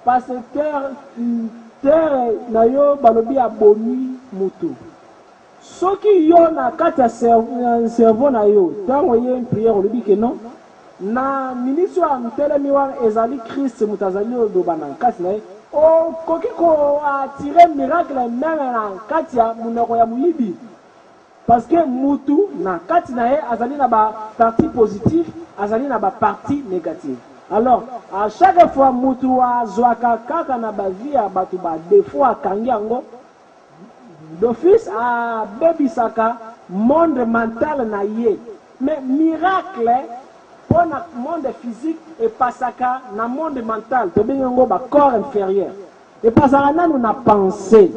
parce que terre na yo balobi abomi mutu. Soki yo na kati ya cerveau na yo, tango ye prière olobi ke non, na ministre wa mtelemi wa ezali Christ mutazali odoba na kati na ye, o koki ko attirer miracle même na kati ya munoko ya muyibi. Parce que mutu na kati na ye azali na ba partie positive, azali na ba partie négative. Alors, à chaque fois mutu wa zwaka kaka na ba vie ya batu ba défaut akangi yango, d'office a bebisaka monde mental na ye. Mais miracle pour le monde physique et pasaka na monde mental. To bien yango ba corps inférieur. Et pasaka na nous na pensée.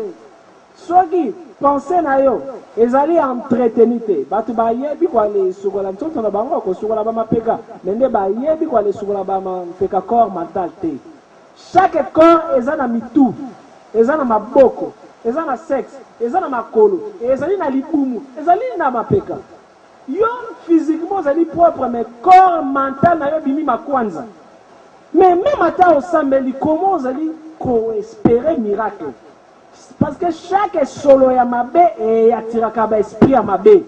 Soki pensée na yo ezali entretenite. Batu ba yebi kwa le sukola ntonto na bango ko sukola ba mapeka. Nende ba yebi kwa le sukola ba mapeka corps mental te. Chaque corps ezana mitu, ezana maboko, ezana sexe, ezana makolo, ezali na libumu, ezali na mapeka. Yo physiquement ezali propre mais corps mental na yo bimi makwanza. Mais même ata osambeli comment ezali ko espérer miracle. Parce que chaque solo ya mabe et atiraka ba esprit ya mabe.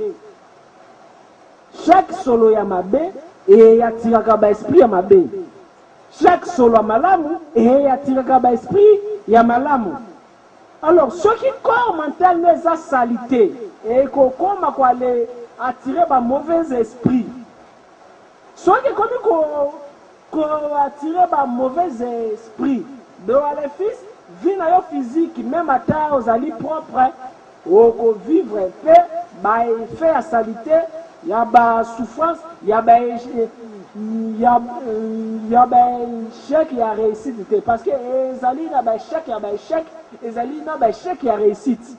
Chaque solo ya mabe et atiraka ba esprit ya mabe. Chaque solo ya malamu et atiraka ba esprit ya malamu. Alors, ce qui corps mental n'est pas salité et qu'on aller attirer par mauvais esprit. Ce qui comme attirer par mauvais esprit. Donc, les fils, vie na physique, même à ta aux alliés propres, ou vivre fait à salité, il y a ba souffrance, il y a ba échec, il y a réussite. Parce que les alliés na ba échec, il y a ba échec. Ezali na ba échec ya réussite.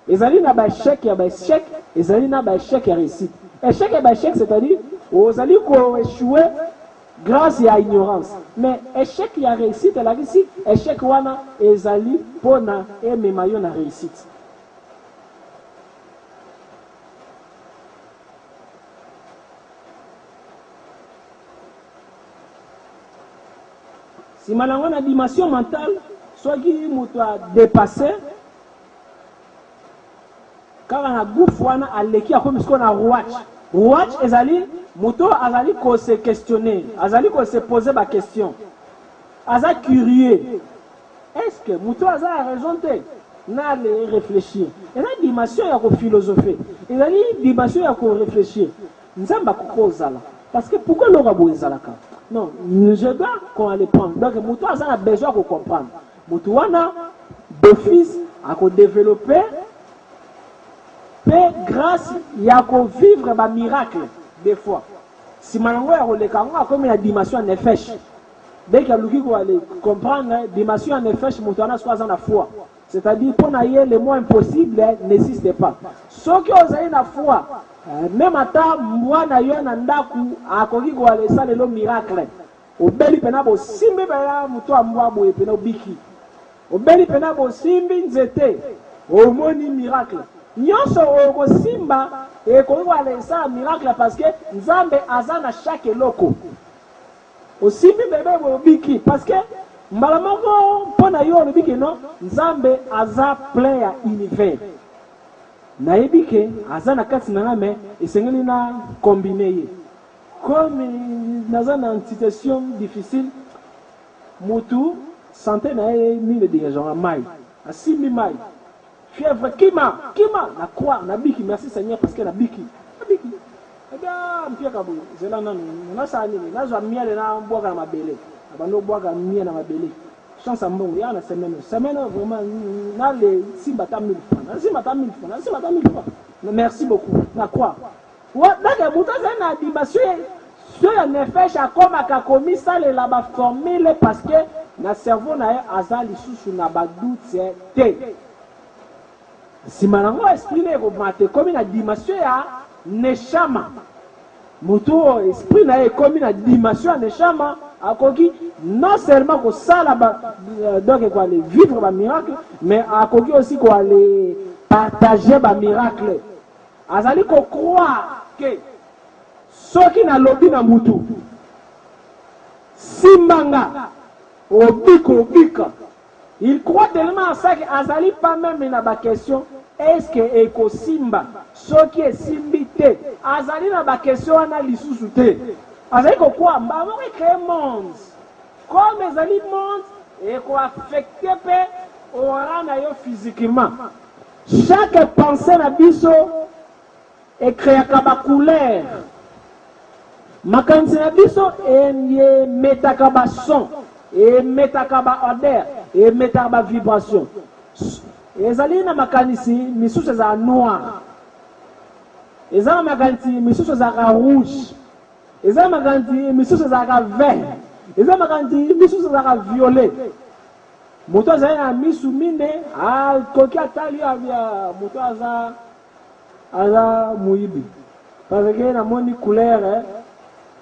Ezali na ba échec ya ba échec, ezali na ba échec ya réussite. Échec ya ba échec c'est-à-dire ozali ko échouer grâce à ignorance. Mais échec ya réussite la réussite, échec wana ezali pona e memayo na réussite. Si malango na dimension mentale soit qui m'a dépassé, car on a goufouana à l'équipe comme ce qu'on a watch. Watch, ezali, muto azali ko se questionner, azali ko se poser ma question. Aza curieux. Est-ce que muto aza a raison de na le réfléchir? Et la dimension ya ko philosopher. Et la dimension ya ko réfléchir. Nzamba ko zala. Parce que pourquoi l'on a besoin zalaka? Non, je dois qu'on allait prendre. Donc muto aza a besoin de comprendre. Moutouana, d'office, à développer, grâce à vivre un miracle, des fois. Si Malango a comme la dimension en effet, dès qu'il y a l'outil pour aller comprendre, la dimension en effet, Moutouana soit dans la foi. C'est-à-dire, pour n'ailler le moins impossible, n'existe pas. Ce qui ont la foi, même à temps, moi, n'ayant un daku, à Kogi, pour aller ça, le miracle. Au bel penabo, si me bela, Moutou à moi, et penabo biki. Au bel penabo, simbi, nzete, au moni miracle. Nyonso au simba, et qu'on va aller ça, miracle, parce que Nzambe azana chaque loko. Au simbi, bébé, au biki, parce que Malamongo, pona yo, le biki, non, Nzambe aza plein à univers. Naibike, azana kati nangame, et c'est na combiné. Comme dans une situation difficile, Moutou, santé n'a mis le dirigeant à maille, à 6 000 mailles. Fièvre, Kima, la croix, la biki, merci Seigneur, parce que la biki. Eh bien, Pierre Kabou, c'est là, non, on a ça, on a mis à boire à ma belle, on a boire à mi à ma belle. Chance à mon, il y a une semaine, vraiment, on a les 6 bâtards 1000 francs, 6 bâtards 1000 francs, 6 bâtards 1000 francs. Merci beaucoup, la croix. Ouais, donc, vous avez une dimension. Sur en effet, comme a commis ça, les là-bas formule parce que le cerveau n'a pas sous na doute T. Si maintenant esprit n'est augmenté comme une dimension à neshama. Moto esprit n'a comme une dimension à neshama à kogi non seulement que ça là-bas donc quoi aller vivre un miracle, mais à kogi aussi quoi aller partager un miracle. Azali ko croire que ce qui n'a lobby na mutu simbanga obika. Il croit tellement à ça que azali pas même na ba question est-ce que eko simba ce qui est simbité azali na ba question ana lisusu te azali ko quoi mba mo créer monde comme ezali monde et ko affecter pe aura na yo physiquement chaque pensée na biso et créer ba couleur makanisi na biso e metaka ba son et metaka ba odeur et metaka ba vibration ezali na makanisi misusu za noir ezali makanisi misusu za rouge ezali makanisi misusu za vert ezali makanisi misusu za violet moto azali na misu mine koki atali ya moto aza muibi parce que na moni couleur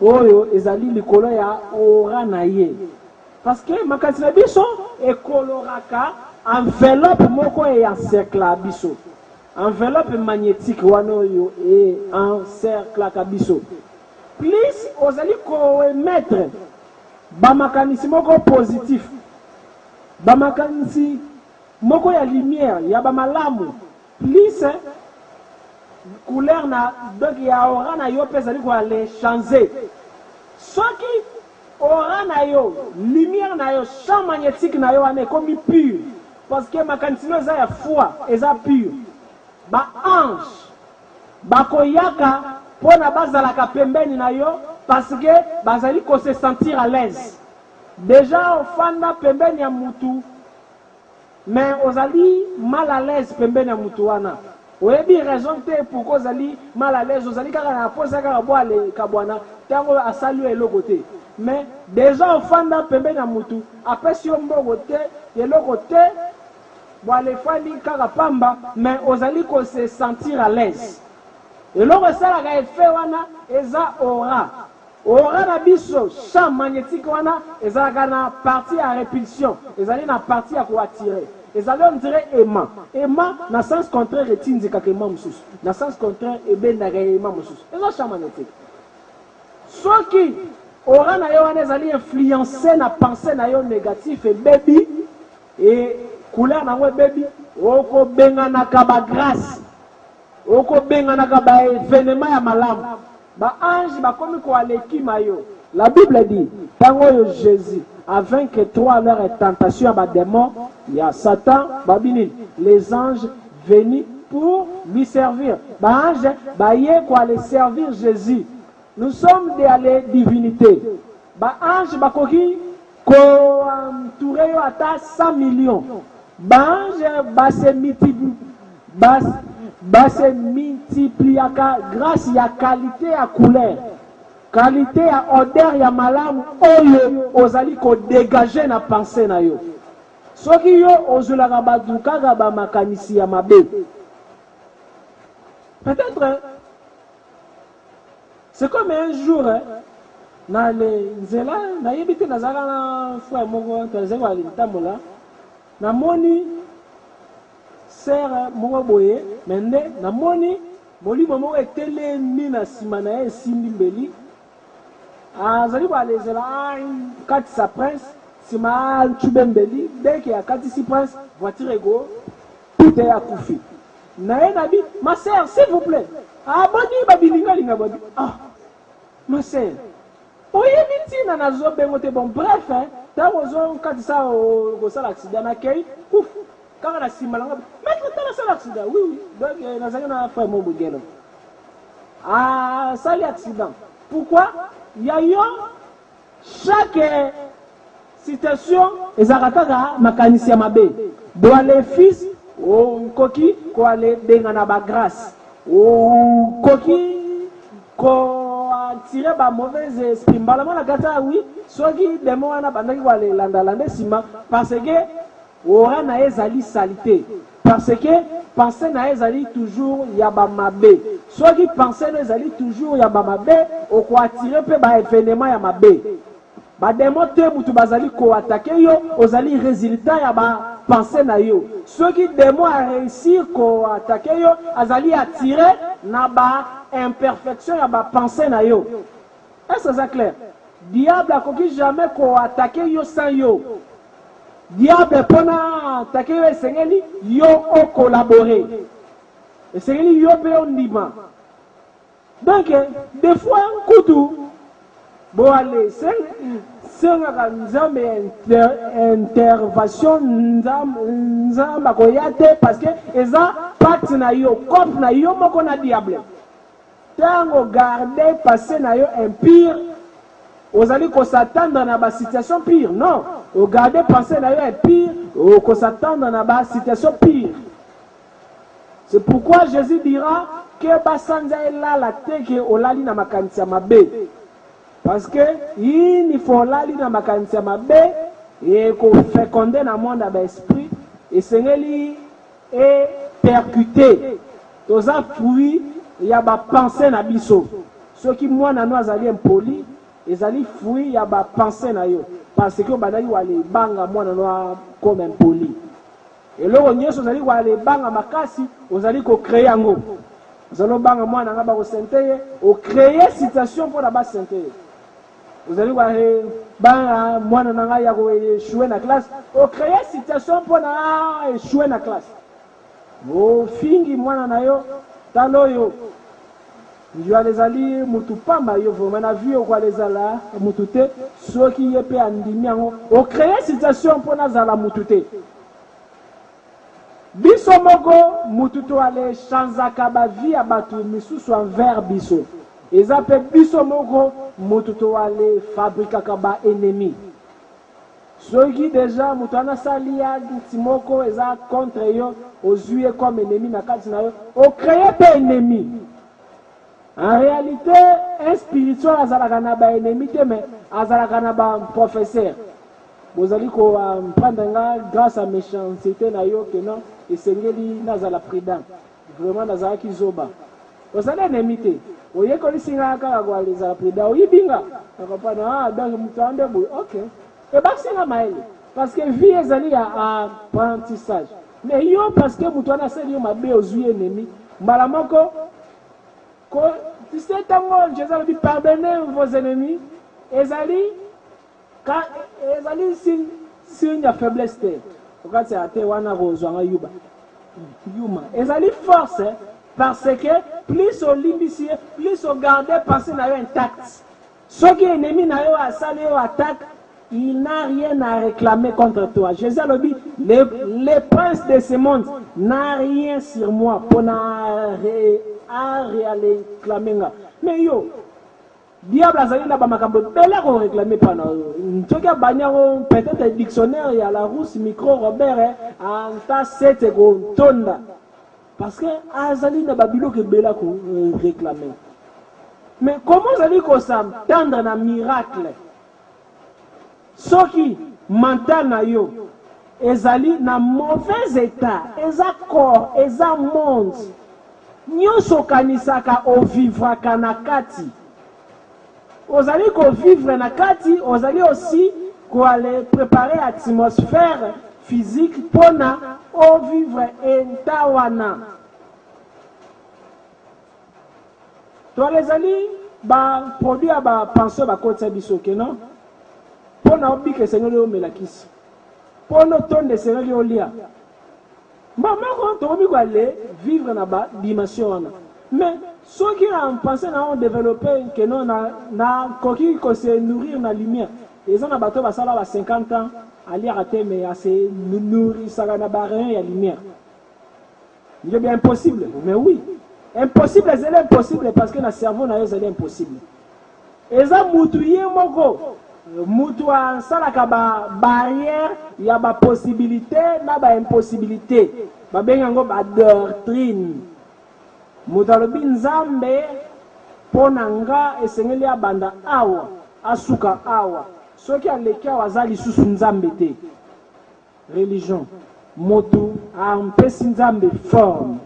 oyo ezali likolo ya aura na ye parce que makanisi na biso ekoloraka enveloppe moko et encercle biso enveloppe magnétique wana oyo et encercle biso plus ozali ko émettre ba makanisi moko positif ba makanisi moko ya lumière ya ba malamu plus couleur na donc ya aura na yo pe ezali ko aller changer soki aura na yo lumière na yo champ magnétique na yo ane comme pur parce que makanisi no eza ya foi eza pur ba ange bakoyaka pona bazalaka pembeni na yo parce que bazali ko se sentir à l'aise déjà ofanda pembeni ya mutu mais ozali mal à l'aise pembeni ya mutu wana oyebi raison te pourquoi ozali mal à l'aise ozali kaka na posa kaka boale kabwana tango asali eloko te mais déjà ofanda pembeni ya mutu apesi yo mbongo te eloko te boale fali kaka pamba mais ozali ko se sentir à l'aise eloko esalaka effet wana eza aura aura na biso champ magnétique wana ezalaka na partie ya répulsion ezali na partie ya koattirer ezali on dirait aimant na sens contraire etindikaka aimant mosusu na sens contraire ebendaka aimant mosusu eza champ magnétique soki aura na yo wana ezali influencé na pensée na yo négatif ebebi e couleur nango ebebi okobenganaka bagrâce okobenganaka baévénement ya malamu baange bakomi koalekima yo la Bible dit tango oyo Jésus afin que trois leur tentation à démon il y a Satan babinine les anges venus pour lui servir baange baye ko aller servir Jésus nous sommes des divinités baange bakoki ko entourer yo ata 100 millions baange base multipliaka grâce ya qualité ya couleur qualité ya odeur ya malamu oyo ozali ko dégager na pensée na yo soki yo ozulaka badukaka ba makanisi ya mabe peut-être c'est comme un jour na le nzela na yebite nazaka na frère moko tozali ko alintamola na moni sœur moko boye mende na moni molimo moko etelemi na nsima na ye esimbi mbeli azali koalezela katisa prince nsima ntube mbeli deke akatisi prince voiture ego tout est akufi na ye nabi ma sœur s'il vous plaît aboni babilingalinga babi ma sœur oyebi ntina nazobengo te bon bref ntango ozokatisa kosala accident nakei kufu kaka na nsima langa maître tala sala accident oui donc nazali na frère mo bugelo sali accident pourquoi ya yo chaque situation ezalaka kaka makanisi ya mabe boale fils nkoki koale benga na bagrâce okoki koatire bamauvaise esprit mbala mwana kata oui soki demo wana bandaki koale landalanda nsima parce que aura na ezali salité parce que pensée na ezali toujours ya ba mabe soki pensée na ezali toujours ya ba mabe o ko attirer pe ba événement ya mabe ba demo te mutu bazali ko attaquer yo ozali résultat ya ba pensée na yo soki demo a réussir ko attaquer yo azali attirer na ba imperfection ya ba pensée na yo est-ce que c'est clair diable akoki jamais ko attaquer yo sans yo. Diable pona attaquer yo esengeli yo o collaborer. Esengeli yo pe ondima. Donc des fois kutu bon allez c'est une intervention nzamba koyate parce que eza pacte na yo cop na yo moko na diable. Tango garder passer na yo impire. Vous allez s'attendre dans la situation pire. Non. Vous gardez penser na yo impire. Vous s'attendre dans la situation pire. C'est pourquoi Jésus dira que basanza est là la teke olali na makanisa mabe. Parce que il faut lali na makanisa mabe et qu'on féconder dans le monde à l'esprit et sengeli est percuté. Tous a fruit il y a ba pensée na biso. Ceux qui moi na nous azali impoli, ils ali fruit il y a ba pensée na yo parce que badali wale banga moi na nous comme impoli. Et là on y est azali wale banga makasi, vous allez ko créer ngo. Vous allez banga moi na ba ko senteye, au créer situation pour la bas senteye. Vous allez voir, moi, je vais échouer dans la classe. Au créer une situation pour échouer dans la classe. Au fingi, moi, je vais aller à Moutupamba, je vais aller à Moutute, ceux qui sont en Dimi. Au créer une situation pour aller à Moutute. Biso mogo, Moututo aller changer la vie à Batu, mais sous un verre biso. Ils appellent biso mogo, Moututo aller fabriquer kaba ennemi. Ceux qui déjà Moutana salia Timoko ils a contre eux aux yeux comme ennemi na katina yo, au créer des ennemis. En réalité, un spirituel azalaka na ba ennemi mais azalaka na ba professeur. Vous allez prendre grâce à méchanceté na yo que non et sengeli nazala prudent. Vraiment nazala ki zoba. Vous allez ennemi te. Oye ko lisinga kala kwa leza prudent. Oyibinga. Nakapana donc mutande boy. OK. Et basi na maele parce que vie ezali à apprentissage. Mais yo parce que mutana seli yo mabe ozuye ennemi. Malamoko ko tu sais tango Jésus dit pardonnez vos ennemis. Ezali signe de faiblesse. Quand c'est à wana rozwanga yuba. Yuma. Ezali force parce que plus on l'initie, plus on garde penser na yo intact. Ceux qui ennemi na yo asali yo attaque, il n'a rien à réclamer contre toi. Jésus a dit, les princes de ce monde n'a rien sur moi pour réclamer. Mais yo, diable a zali na ba makambo bela ko réclamer pas na yo. Ntoka banyango peut-être dictionnaire ya la rousse micro Robert en ta 7 ko tonda. Parce que azali na babilo ke bela ko réclamer. Mais comment zali ko s'attendre na miracle? Ceux qui mental na yo ezali na mauvais état, eza corps, eza monde. Nyonso kanisaka o vivre kanakati. Ozali ko vivre na kati, ozali aussi ko aller préparer atmosphère physique pona o vivre entawana. To les ali ba produit ba penser ba kotsa biso ke non? Pona obi ke Seigneur le melakisi. Pona tonde Seigneur le olia. Maman quand on bi ko aller vivre na ba dimension na. Mais ceux qui ont pensé à développer que non na coquille que se nourrir na lumière. Ils ont abattu ba sala ba 50 ans à lire à thème mais à se nourrir ça na ba rien ya lumière. Il est bien impossible, mais oui. Impossible, c'est impossible parce que le cerveau na yo c'est impossible. Et ça moutouye moko. Moutoua salaka ba barrière, il y a ba possibilité, na ba impossibilité. Ba bengango ba doctrine. Mutalobi nzambe ponanga esengeli abanda awa asuka awa soki aleki awa azali susu nzambe te religion moto ampesi nzambe forme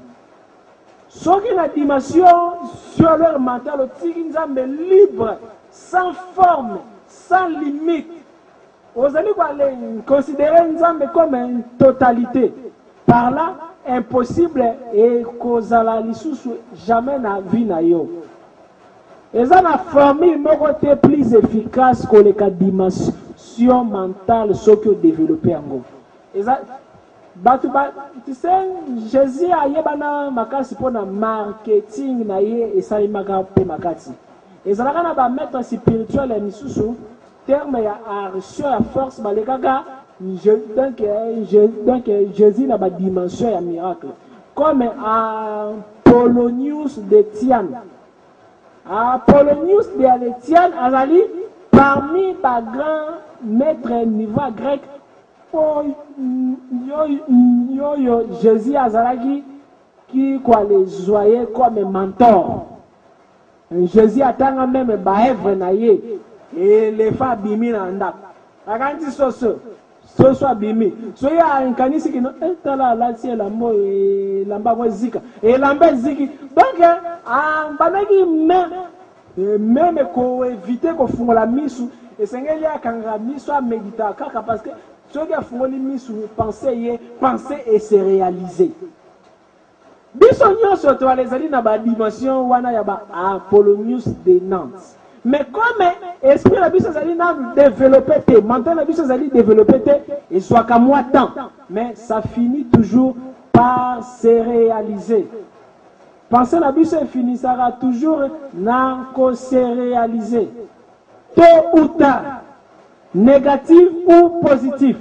soki na dimension sur leur mental otiki nzambe libre sans forme sans limite ozali kwale considérer nzambe comme une totalité par là impossible et kozala lisusu jamais na vie na yo. Et ça, la formule est plus efficace que les dimension mentale, ce que développé en gros. Et ça, tu sais, Jésus a yébana makasi pour le marketing na ye et ça il m'a gardé makati. Et ça la na mettre spirituel et misusu terme ya arrêtion à force balekaga donc Jésus n'a pas dimension ya miracle. Comme Apollonius de Tian. Apollonius de Tian azali parmi les grands maîtres niveau grec. Jésus azalaki qui quoi les joyeux comme mentor. Jésus attend même baèvre na ye et les femmes bimi na ndak. Akanti so bimi. So ya nkanisi kino etala la tie la mo e lamba mo zika. Et lamba ziki. Donc banaki même ko éviter ko fungola misu et sengeli akanga misu a méditer kaka parce que ceux qui font les mises penser et se réaliser. Bisogno surtout les alliés na ba dimension wana ya ba Apollonius de Nantes. Mais comme esprit la biso zali na développer té, mental la biso zali développer té et soit qu'à moi temps, mais ça finit toujours par se réaliser. Penser la biso finira toujours na ko se réaliser. Tôt ou tard, négatif ou positif.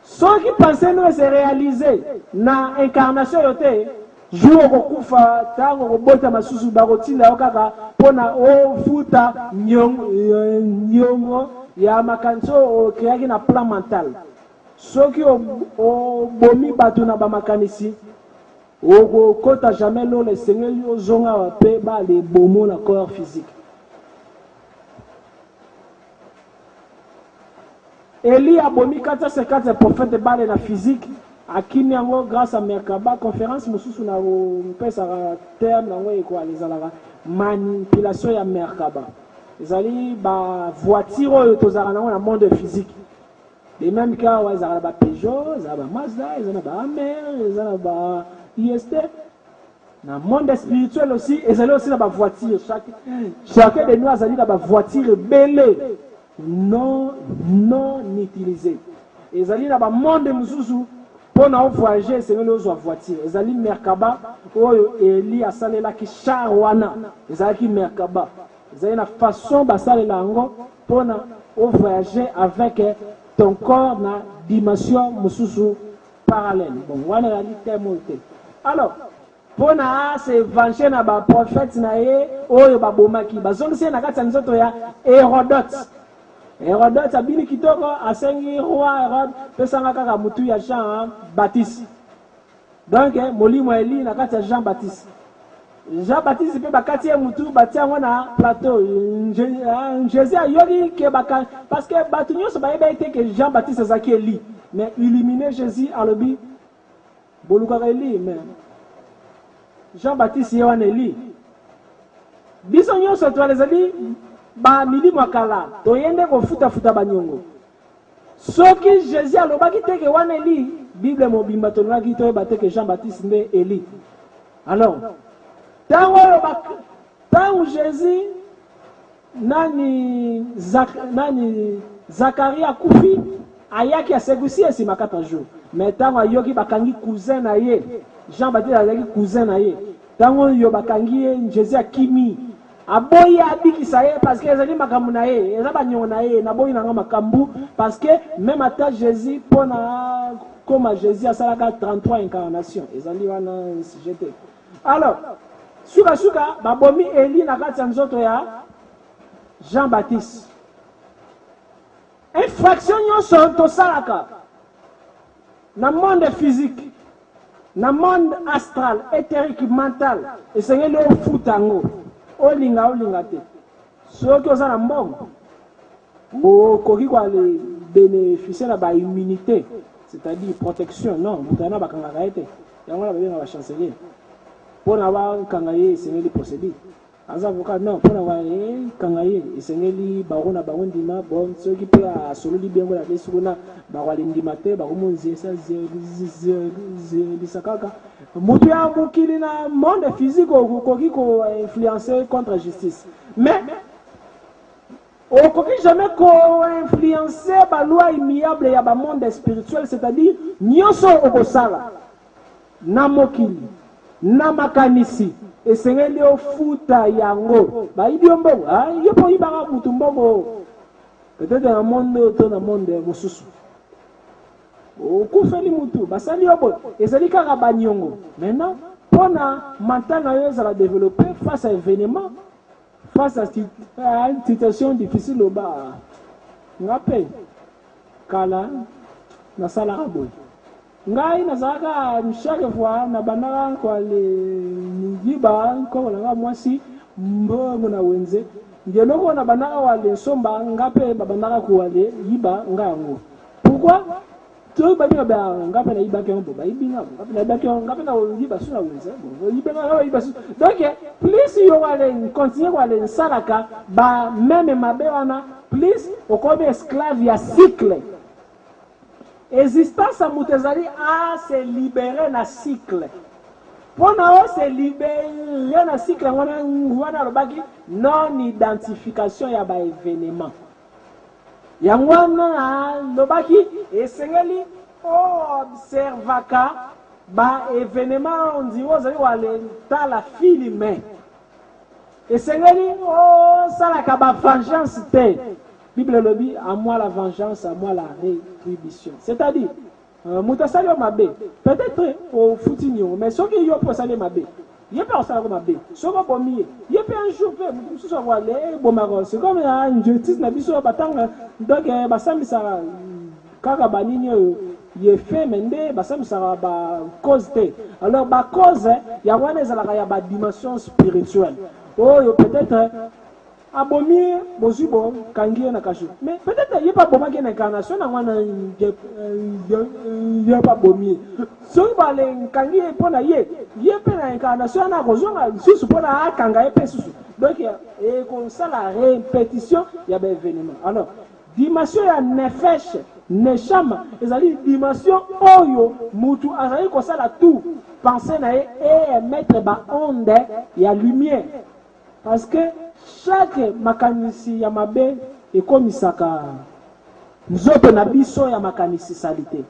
Ceux qui pensaient nous se réaliser na incarnation yote jour au kufa tango robota masusu barotinda okaka pona o futa nyongo ya makanso o créaki na plan mental. Ceux qui o bomi batu na ba makanisi o kota jamais lo le Seigneur yo zonga pe ba les bomo na corps physique. Eli a bomi 450 prophètes balé la physique. Akini yango grâce à Merkaba conférence mususu na pesa terme nango eko alizala manipulation ya Merkaba. Ezali ba voiture oyo tozala nango na monde physique. Les mêmes cas wa ezala ba Peugeot, ezala ba Mazda, ezala ba Hummer, ezala ba IST. Na monde spirituel aussi, ezali aussi na ba voiture. Chacun de nous azali na ba voiture belé. Non utilisé. Ezali na ba monde mususu pour na voyager c'est nous zo voiture. Ezali Merkaba oyo Eli asalela ki char wana. Ezali ki Merkaba. Ezali na façon ba salela ngo pour na voyager avec ton corps na dimension mususu parallèle. Bon, wana la termote. Alors, pour na se venger na ba prophète na ye oyo ba bomaki. Bazongisi na kati nzoto ya Hérodote. Hérodote abini kitoko asengi roi Hérode pesanga kaka mutu ya Jean Baptiste. Donc molimo Eli na kati ya Jean Baptiste. Jean Baptiste pe bakati ya mutu batia ngona plateau. Jésus ayoki ke baka parce que batu nyonso ba yeba ete que Jean Baptiste azaki Eli mais éliminer Jésus alobi boluka Eli mais Jean Baptiste yewana Eli. Biso nyonso to les ali ba milimo akala toyende ko futa banyongo soki Jésus alobaki te ke wana Eli Bible mobimba tonaki to ba te ke Jean Baptiste nde Eli. Alors tango Jésus nani Zacharie akufi ayaki asegusi esima 4 jours mais tango ayoki bakangi cousin na ye Jean Baptiste azaki cousin na ye tango yo bakangi ye Jésus akimi aboyi abikisa ye parce que ezali makambu na ye eza banyongo na ye naboyi nanga makambu parce que même ata Jésus pona comme Jésus asalaka 33 incarnations ezali wana sujet. Alors suka babomi Eli na kati ya nzoto ya Jean Baptiste. Infraction nyonso tosalaka na monde physique na monde astral éthérique mental esengeli ofuta ngo olinga te soki oza na mbongo okoki kwa le bénéficier na ba immunité c'est-à-dire protection non mutana bakangaka ete yango na babenga ba chancelier pona ba kanga ye esengeli procédure aza avocat non pona wa kangaye esengeli barona bango ndima bon ceux qui peut à solo li bien la lesuna ba wale ndima te ba komonzi ça lisakaka mutu ya mukili na monde physique koki ko influencer contre justice mais okoki jamais ko influencer ba loi immuable ya ba monde spirituel, c'est-à-dire nyonso okosala na mokili na makanisi esengeli ofuta yango bayibi mbongo yopo yibaka mutu mbongo peut-être na monde to na monde mosusu okufeli mutu basali yobo ezali kaka banyongo maintenant pona mental na yo ezala développer face à événement face à une situation difficile au bas ngape kala na sala aboy ngai nazaka chaque fois na banaka kwa le yiba ko la mwasi mbongo na wenze ngeloko na banaka wale somba ngape babanaka ko wale yiba ngango pourquoi to ba ba ngape na yiba kembo ba yibinga ngape na yiba kembo ngape na yiba suna wenze bon yiba na yiba donc plus yo wale continuer wale salaka ba même mabe wana plus okobe esclave ya cycle. Existence à Moutezali a se libérer na cycle. Pour nous se libérer na cycle, on a non identification ya ba événement. Yangwana lobaki esengeli observaka ba événement on dit ozali wale ta la filme. Esengeli salaka ba vengeance te. Bible le dit, à moi la vengeance, à moi la rétribution. C'est-à-dire, Moutasali Mabe, peut-être au Foutignon, mais ce qui est pour Salé Mabe, il n'y a pas au Mabe, ce qui est pour mieux, il y a pas un jour, c'est comme une justice, donc, Bassam Sara, Karabani, il est fait, mais Bassam Sara, cause. Alors, cause, il y a une dimension spirituelle. Oh, peut-être. Abomi bozubo kangie na kashu mais peut-être il y a pas bomba qui na incarnation na wana il y a pas bomi so ba le kangie pona ye pe na incarnation na kozonga susu pona akanga pe susu donc et comme ça la répétition il y a des événements alors dimension ya nefesh neshama ezali dimension oyo mutu azali ko sala tout penser na et mettre ba onde ya lumière parce que chaque makanisi ya mabe ekomisaka nzoto na biso ya makanisi salite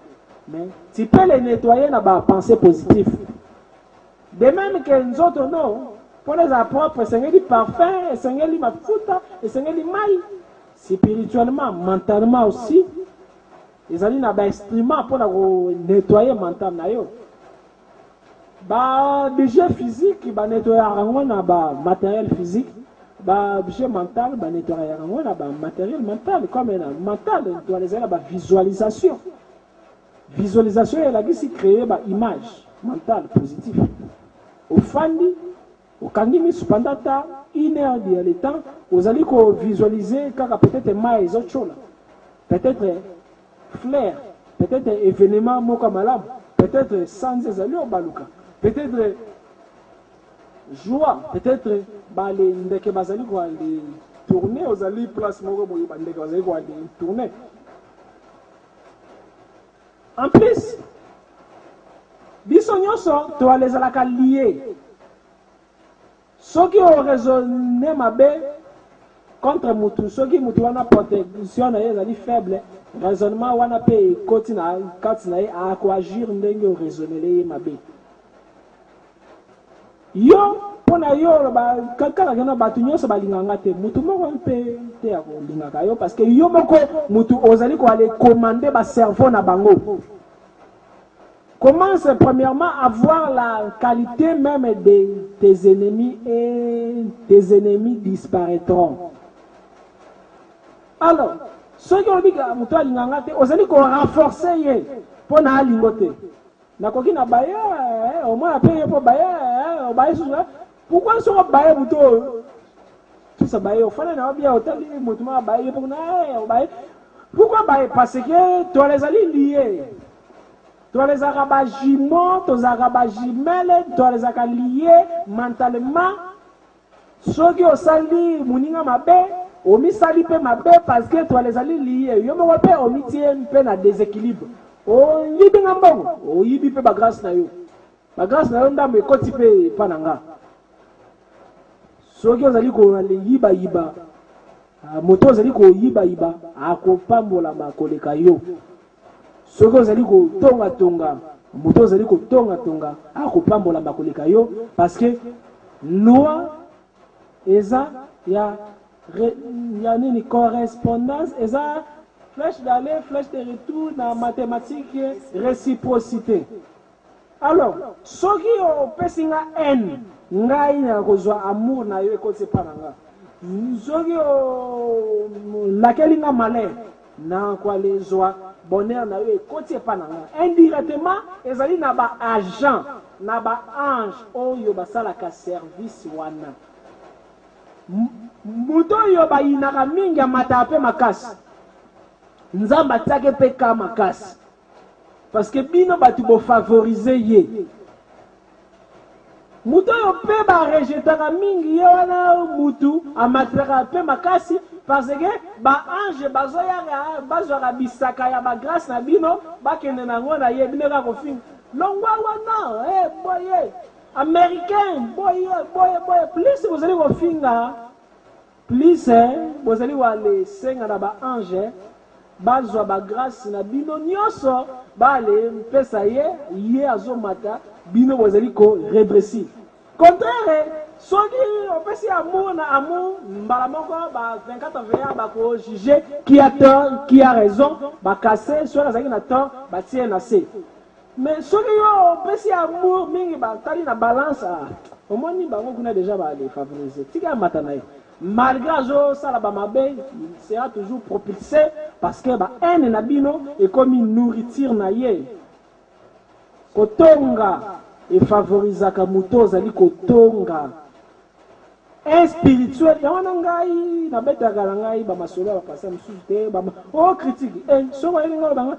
mais tu peux les nettoyer na ba pensée positive de même que nzoto non pour les propres esengeli parfum esengeli mafuta esengeli mai spirituellement mentalement aussi ezali na ba instrument pour la nettoyer mental na yo ba budget physique ba nettoyer rango na ba matériel physique ba budget mental ba nettoyer rango na ba matériel mental comme un mental doit les la ba visualisation elle a qui créer ba image mentale positive au fandi au kangimi pendant une heure de le temps vous allez ko visualiser kaka peut-être mai autre chose peut-être flair peut-être événement moko malam peut-être sans ezali au baluka peut-être joie, peut-être les ndeke bazali ko aller tourner aux ali place moko boyo ba ndeke bazali ko aller tourner. En plus, biso nyonso to les alaka lié. Ceux qui ont raisonné mabe contre mutu, ceux qui mutu wana protection na ezali faible, raisonnement wana pe kotina katina a ko agir ndenge raisonner les mabe. Yo pona yo ba kaka na batu nyonso balinganga te mutu moko mpe te ya kolingaka yo parce que yo moko mutu ozali ko aller commander ba cerveau na bango. Commence premièrement à voir la qualité même de tes ennemis et tes ennemis disparaîtront. Alors, ceux qui ont dit que mutu alinganga te ozali ko renforcer ye pona alingote. Nakoki na baye au moins après pour baye baye souza pourquoi sont baye muto tout ça baye au fana na bien hôtel muto ma baye pour na baye pourquoi baye parce que toi les ali liés toi les arabajiments toi les arabajimels toi les liés mentalement soki osali muninga mabe omisali pe mabe parce que toi les ali liés yo moko pe omitie pe na déséquilibre oyibi nga mbongo oyibi pe bagrâce na yo ndambo ekoti pe pa na nga soki ozali koyiba moto ozali koyiba akopambolama koleka yo soki ozali kotonga moto ozali kotonga akopambolama koleka yo parce que loi eza ya nini correspondance eza flèche d'aller flèche de retour na mathématique réciprocité. Alors soki opesi nga haine ngai na kozwa amour na yo ekoti pa na nga soki lakeli nga malheur na kwalezwa bonheur na yo ekoti pa na nga indirectement ezali na ba agent na ba ange oyo basalaka service wana muto oyo bayinaka mingi amata pe makasi nzambe atiaki mpe ka makasi parce que bino bato bofavorize ye muto oyo mpe barejetaka mingi ye wana mutu amataka mpe makasi parce que baange bazoyaka bazwaka bisaka ya bagrâce na bino bakende nango na ye bino kaka kofinga longwa wana boye américain boye plus bozali kofinga plus bozali walesenga na baange bazwa bagrâce na bino nyonso bale mpesa ye azomata bino bozali ko régressif contraire soki opesi amour na amour mbala moko ba 24 veya bako juger qui a tort qui a raison bakase soki azalaki na tort batie na se mais soki yo opesi amour mingi batali na balance omoni bango kuna déjà bale favoriser tika mata na ye malgré azosala bamabe il sera toujours propulsé parce que haine na bino ekomi nourriture na ye kotonga efavorisaka moto ozali kotonga inspirituel yango na ngai nabetaka na ngai bamasolo ya bapasa mosusu te critique soko elinga olobanga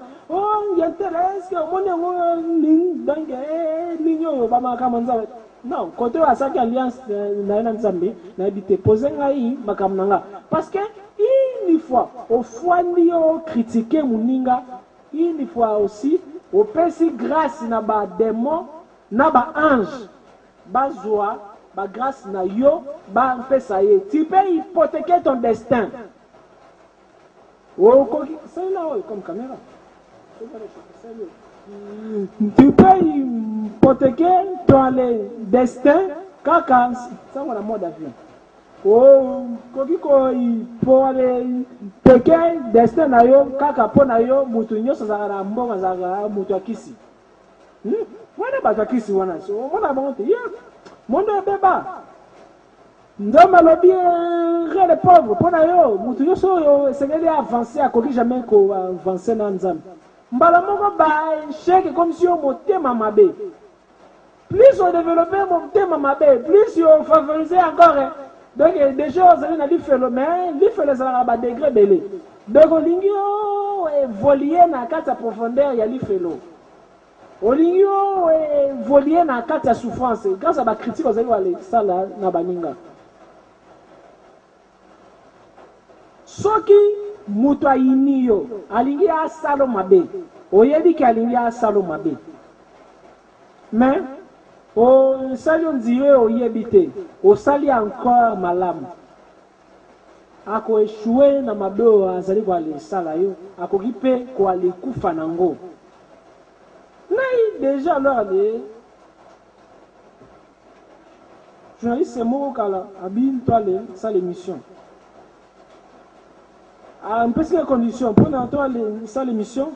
yentele eske omoni yango donc ligne oyo bamakama nzambe non côté à ça alliance na nzambe na bité poser ngai makambo nanga parce que une fois au fwandi yo critiquer muninga une fois aussi au pesi grâce na ba démon na ba ange bazwa ba grâce na yo ba mpesa ye tu peux hypothéquer ton destin c'est là comme caméra tu peux hypothéquer ton destin kaka ça on a mode avion hypothéquer destin na yo kaka po na yo mutu nyonso azalaka na mbongo azalaka mutu akisi wana bato akisi wana so omona bango te mondo ebeba nzambe alobi re le pauvre po na yo mutu nyonso oyo esengeli avancer akoki jamais koavancer na nzambe mbala moko baéchec comme si on motema mabe plus on développait mon thème mabe plus on favorisait encore donc déjà ozali na lifelo mais lifelo ezalaka badegré belé donc olingi évoluer na kati ya profondeur ya lifelo olingi évoluer na kati ya souffrance grâce à bacritique ozali walisala na baninga soki mutu ayini yo alingi asalo mabe oyebi ki alingi asalo mabe mais osali ondire oyebi te osali encore malamu akoeshue na mabe oyo azali koalesala yo akoki mpe koalekufa nango nai déjà alors ale journaliste moko kala abili to ale sa l'émission en presque condition pour nous ça l'émission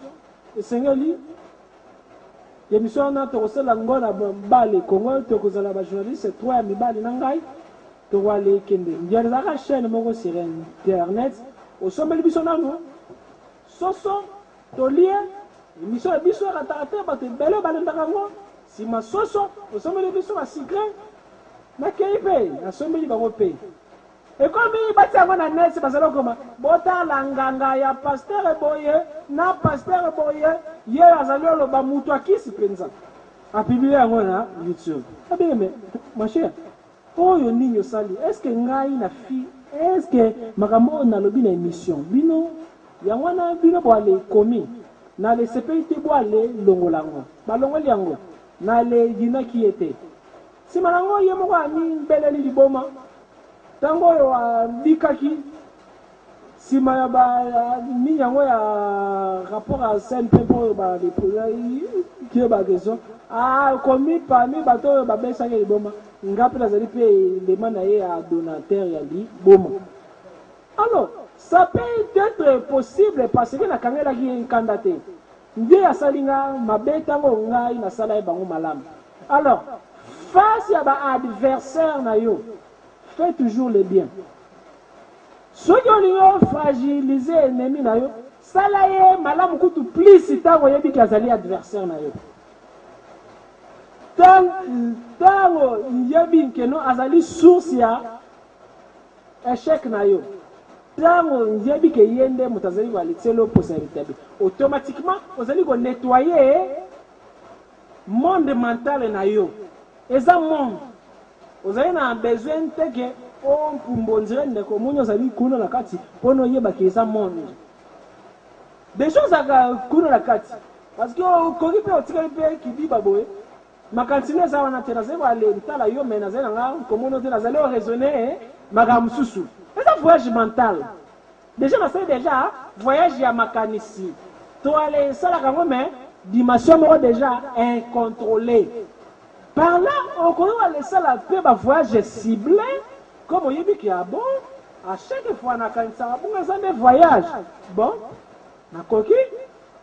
esengeli l'émission na to kosala ngona bale Congo to kozala ba journaliste trois ya mibali na ngai to wale kende ndiana za chaîne moko sur internet osomeli biso nano soso to lien émission biso ratata ba te bele balendaka ngo si ma soso osomeli biso ba secret na keipe asomeli bango pe et comme il bâtit avant la net, c'est parce que comme bota langanga ya pasteur boye na pasteur boye ye azalio lo ba mutu akisi penza a publier yango na YouTube. Ah bien mais mon cher oyo nini osali est-ce que ngai na fi est-ce que makambo na lobi na émission bino yango wana bino boale komi na le CPIT boale longolango balongoli yango na le dina qui était si malango ye moko ami beleli liboma tango oyo abikaki sima ya ba ni yango ya rapport à CNP pour ba les projets qui ba question komi parmi bato oyo babesaki liboma ngapi nazali pe demande na ye à donateur ya liboma. Alors ça peut être possible parce que na kangela ki nkandate ndiye asalinga mabetango ngai na sala e bango malamu. Alors face à ba adversaire na yo fais toujours le bien. Ceux qui ont fragilisé l'ennemi na yo sala ye malamu kutu plus tango yebi kazali adversaire na yo. Tango yebi nkeno azali source ya échec na yo. Tango yebi ke yende mutazali walitelo possibilité automatiquement ozali ko nettoyer monde mental na yo. Eza monde ozali na besoin teke on pumbonzire ndeko munyo zali kuna na kati pono yeba ke eza monde des choses à kuna na kati parce que ko kipe otika pe kibiba boye makantine za wana tena zeko ale ntala yo mena zela nga komono tena zali o raisonner magamususu eza voyage mental déjà na c'est déjà voyage ya makanisi to ale sala kango mais dimension moko déjà incontrôlée. Par là, on connaît laisser la paix, un voyage ciblé, comme on dit qu'il y a bon, à chaque fois, on a un voyage. Bon, on a coquille,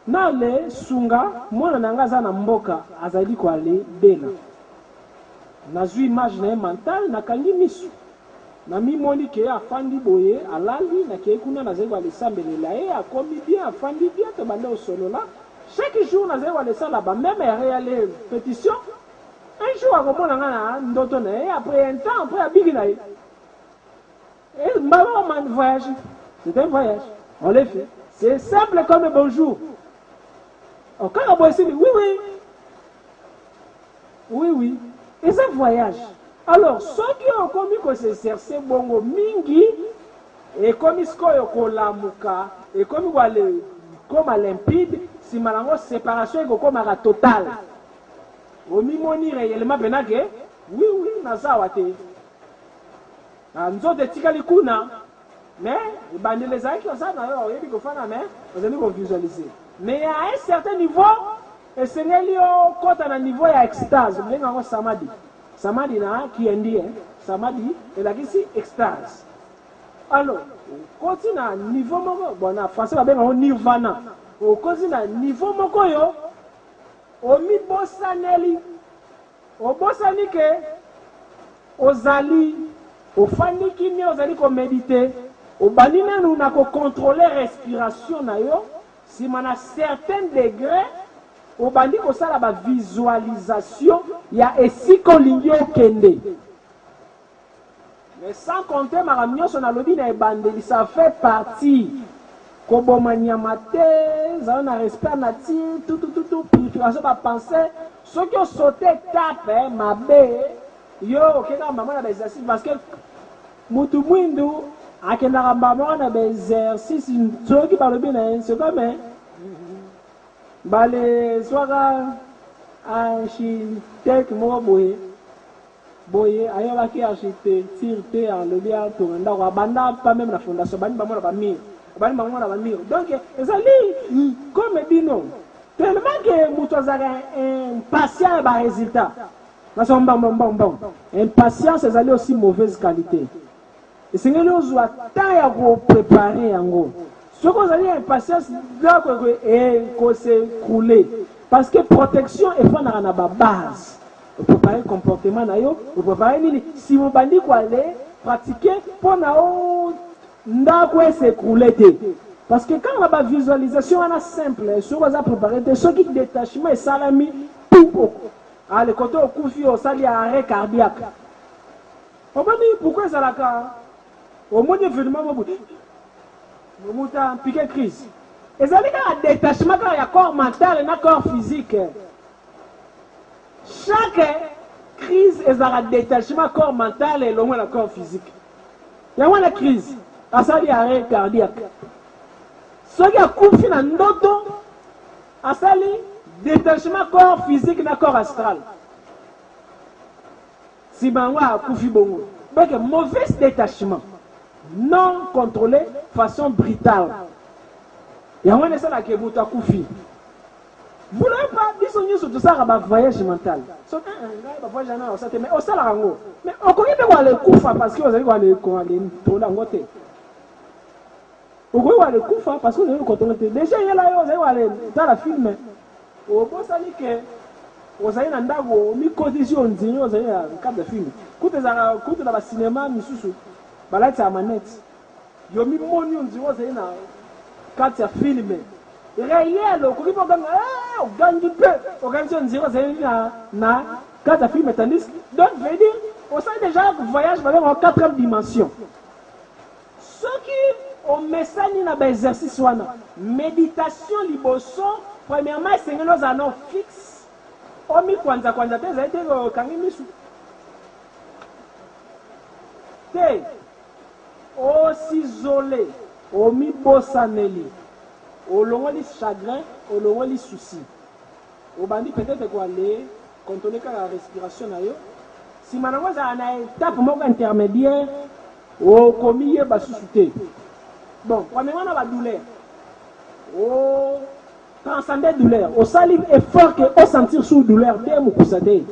on a les sunga, moi, on a un mboka, azali ko ale bena. On a vu image mentale, on a kangi misu. Na mi moni ke afandi boye, alali, na ke kuna na zego ale sambele la e, a komi bien, afandi bien, te bande au solo là. Chaque jour, on a zego ale sa là-bas, même réelle pétition. Un jour, à comment on a après un temps, après à Bigina. Et un voyage. C'est un voyage. On l'a fait. C'est simple comme un bonjour. Quand on va essayer, oui, oui. Oui, oui. Et c'est un voyage. Alors, ceux qui ont commis que c'est cercé bongo mingi, et comme ils sont lamuka, et comme à limpide, si malango séparation est comme à total. Au mimoni réellement benake oui oui nazawa te nzote tikali kuna mais bandele zaki ça na yo yebi ko fana mais vous allez vous visualiser mais à un certain niveau et c'est lio kota na niveau ya extase mlenga ngo samadi na qui ndie samadi et la kisi extase alors continue niveau moko bona français ba benga nirvana au continue niveau moko yo omi bosaneli obosani ke ozali ofani kimi ozali ko méditer obani nanu na ko contrôler respiration na yo si mana certain degré obandi ko sala ba visualisation ya esiko lingi okende mais sans compter makamnyo so na lobi na ebandeli ça fait partie Koboma nyamate, ça on a respect nati, tout, purification va penser, ceux qui ont sauté tape, ma bé, yo, ok, maman a des exercices, parce que Mutu Mwindu, à Kendara maman a des exercices, ceux qui parlent bien, c'est comme, les soirs, architecte, moi, boye, ailleurs, qui architecte, tire, en le bien, tout, banda, pas même la fondation, bani, maman, la famille. Donc, comme bino, tellement que Moutouazara est impatient par résultat. Impatience, c'est aller aussi mauvaise qualité. Et c'est que nous avons tant à préparer en gros. Ce qu'on a dit, impatience, c'est s'écrouler. Parce que protection est pas dans la base. Vous préparez le comportement, vous préparez si vous bandit quoi aller pratiquer pour s'écrouler. Parce que quand on a une visualisation, on a simple, sur on a préparé ceux qui détachement et salami, tout. Ah, le côté au coup, au sali à arrêt cardiaque. On va dire pourquoi ça l'a cas. Au moins, événement, on a piqué crise. Et ça veut dire un détachement quand il y a corps mental et un corps physique. Chaque crise est un détachement corps mental et loin le corps physique. Il y a une crise, ça dit arrêt cardiaque. Ce qui a coupé dans notre ça dit détachement corps physique et corps astral. Si banwa a coupé bongo. Donc mauvais détachement, non contrôlé, façon brutale. Il y a un ça qui est vous coupé. Vous n'avez pas dit sur tout ça un voyage mental. Mais au salaire, mais on connaît pas le coup parce que vous allez voir le tourner en côté. Vous voyez voir le coup parce que vous allez contrôler. Déjà, il y a là, vous allez voir dans la film. Au bon sali que vous allez dans d'ago, mi condition dit vous allez à cap de film. Quand vous allez dans le cinéma, misusu, balai c'est à manette. Yo mi moni on dit vous allez dans quand il y a film. Réel, au cours on gagne du peu. Organisation de 0 na 4 films tandis. Donc, veut dire, on sait déjà que le voyage va en 4e dimension. Ceux qui ont message dans l'exercice, méditation, liboso, premièrement, c'est que nous avons fixe. On mi kwanza kwanza te zaite kangi misu. Te, o s'isoler, o mi bossaneli. Au long les chagrins, au long les soucis. Au bandit peut-être quoi aller contrôler la respiration là. Si maintenant vous avez une étape intermédiaire, au commis va susciter. Bon, premièrement on a la douleur. Au transcender douleur. Au salive effort que au sentir sous douleur dès mon constater.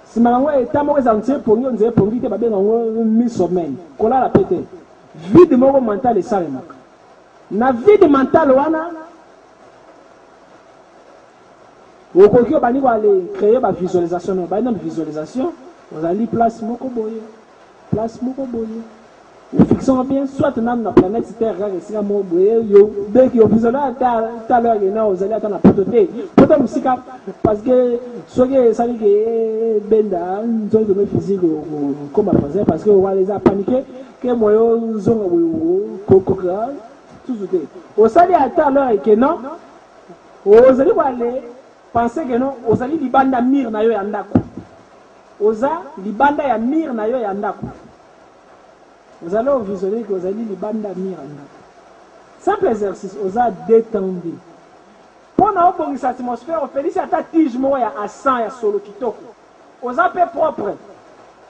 Si maintenant vous êtes tellement sentir pour nous, on dirait pour nous que babé on mis sommeil. Qu'on a la pété. Vide mon mental et ça le manque. Na vie de mental wana okoki obani ko aller créer ba visualisation ba une visualisation vous allez place moko boye ou fixons bien soit dans la planète Terre ici à mo boye yo dès que visualiser ta l'heure et là vous allez attendre pototé poto musika parce que soki ça dit que benda nzo de physique comme à parce que on va les paniquer que moyo zonga kokoka au sali à ta l'heure et que non, vous allez aller penser que non, vous allez libanda mir na yo yandako. Oza libanda ya mir na yo yandako. Vous allez visualiser que vous allez libanda mir yandako. Simple exercice, oza détendu. Pendant que cette atmosphère, on fait à ta tige moya à 100 ya solo kitoko. Oza peu propre.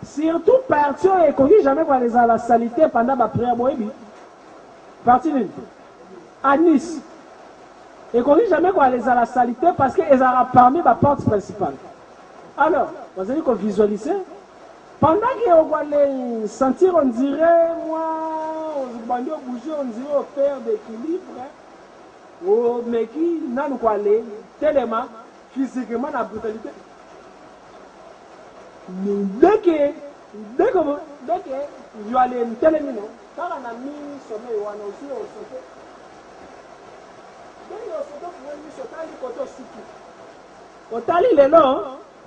Surtout partir et qu'on dit jamais qu'on les a la salité pendant la prière boyebi. Parti à Nice. Et qu'on dit jamais qu'on les a la salité parce qu'ils ont parmi la porte principale. Alors, vous allez qu'on visualise. Pendant qu'on va les sentir, on dirait, moi, on va bouger, on dirait au père d'équilibre. Oh, mais qui n'a nous quoi aller, tellement, physiquement, la brutalité. Dès que je vais aller tellement, quand on a mis sommeil, on a aussi sauté. Dès que on sauté, on a otali lelo,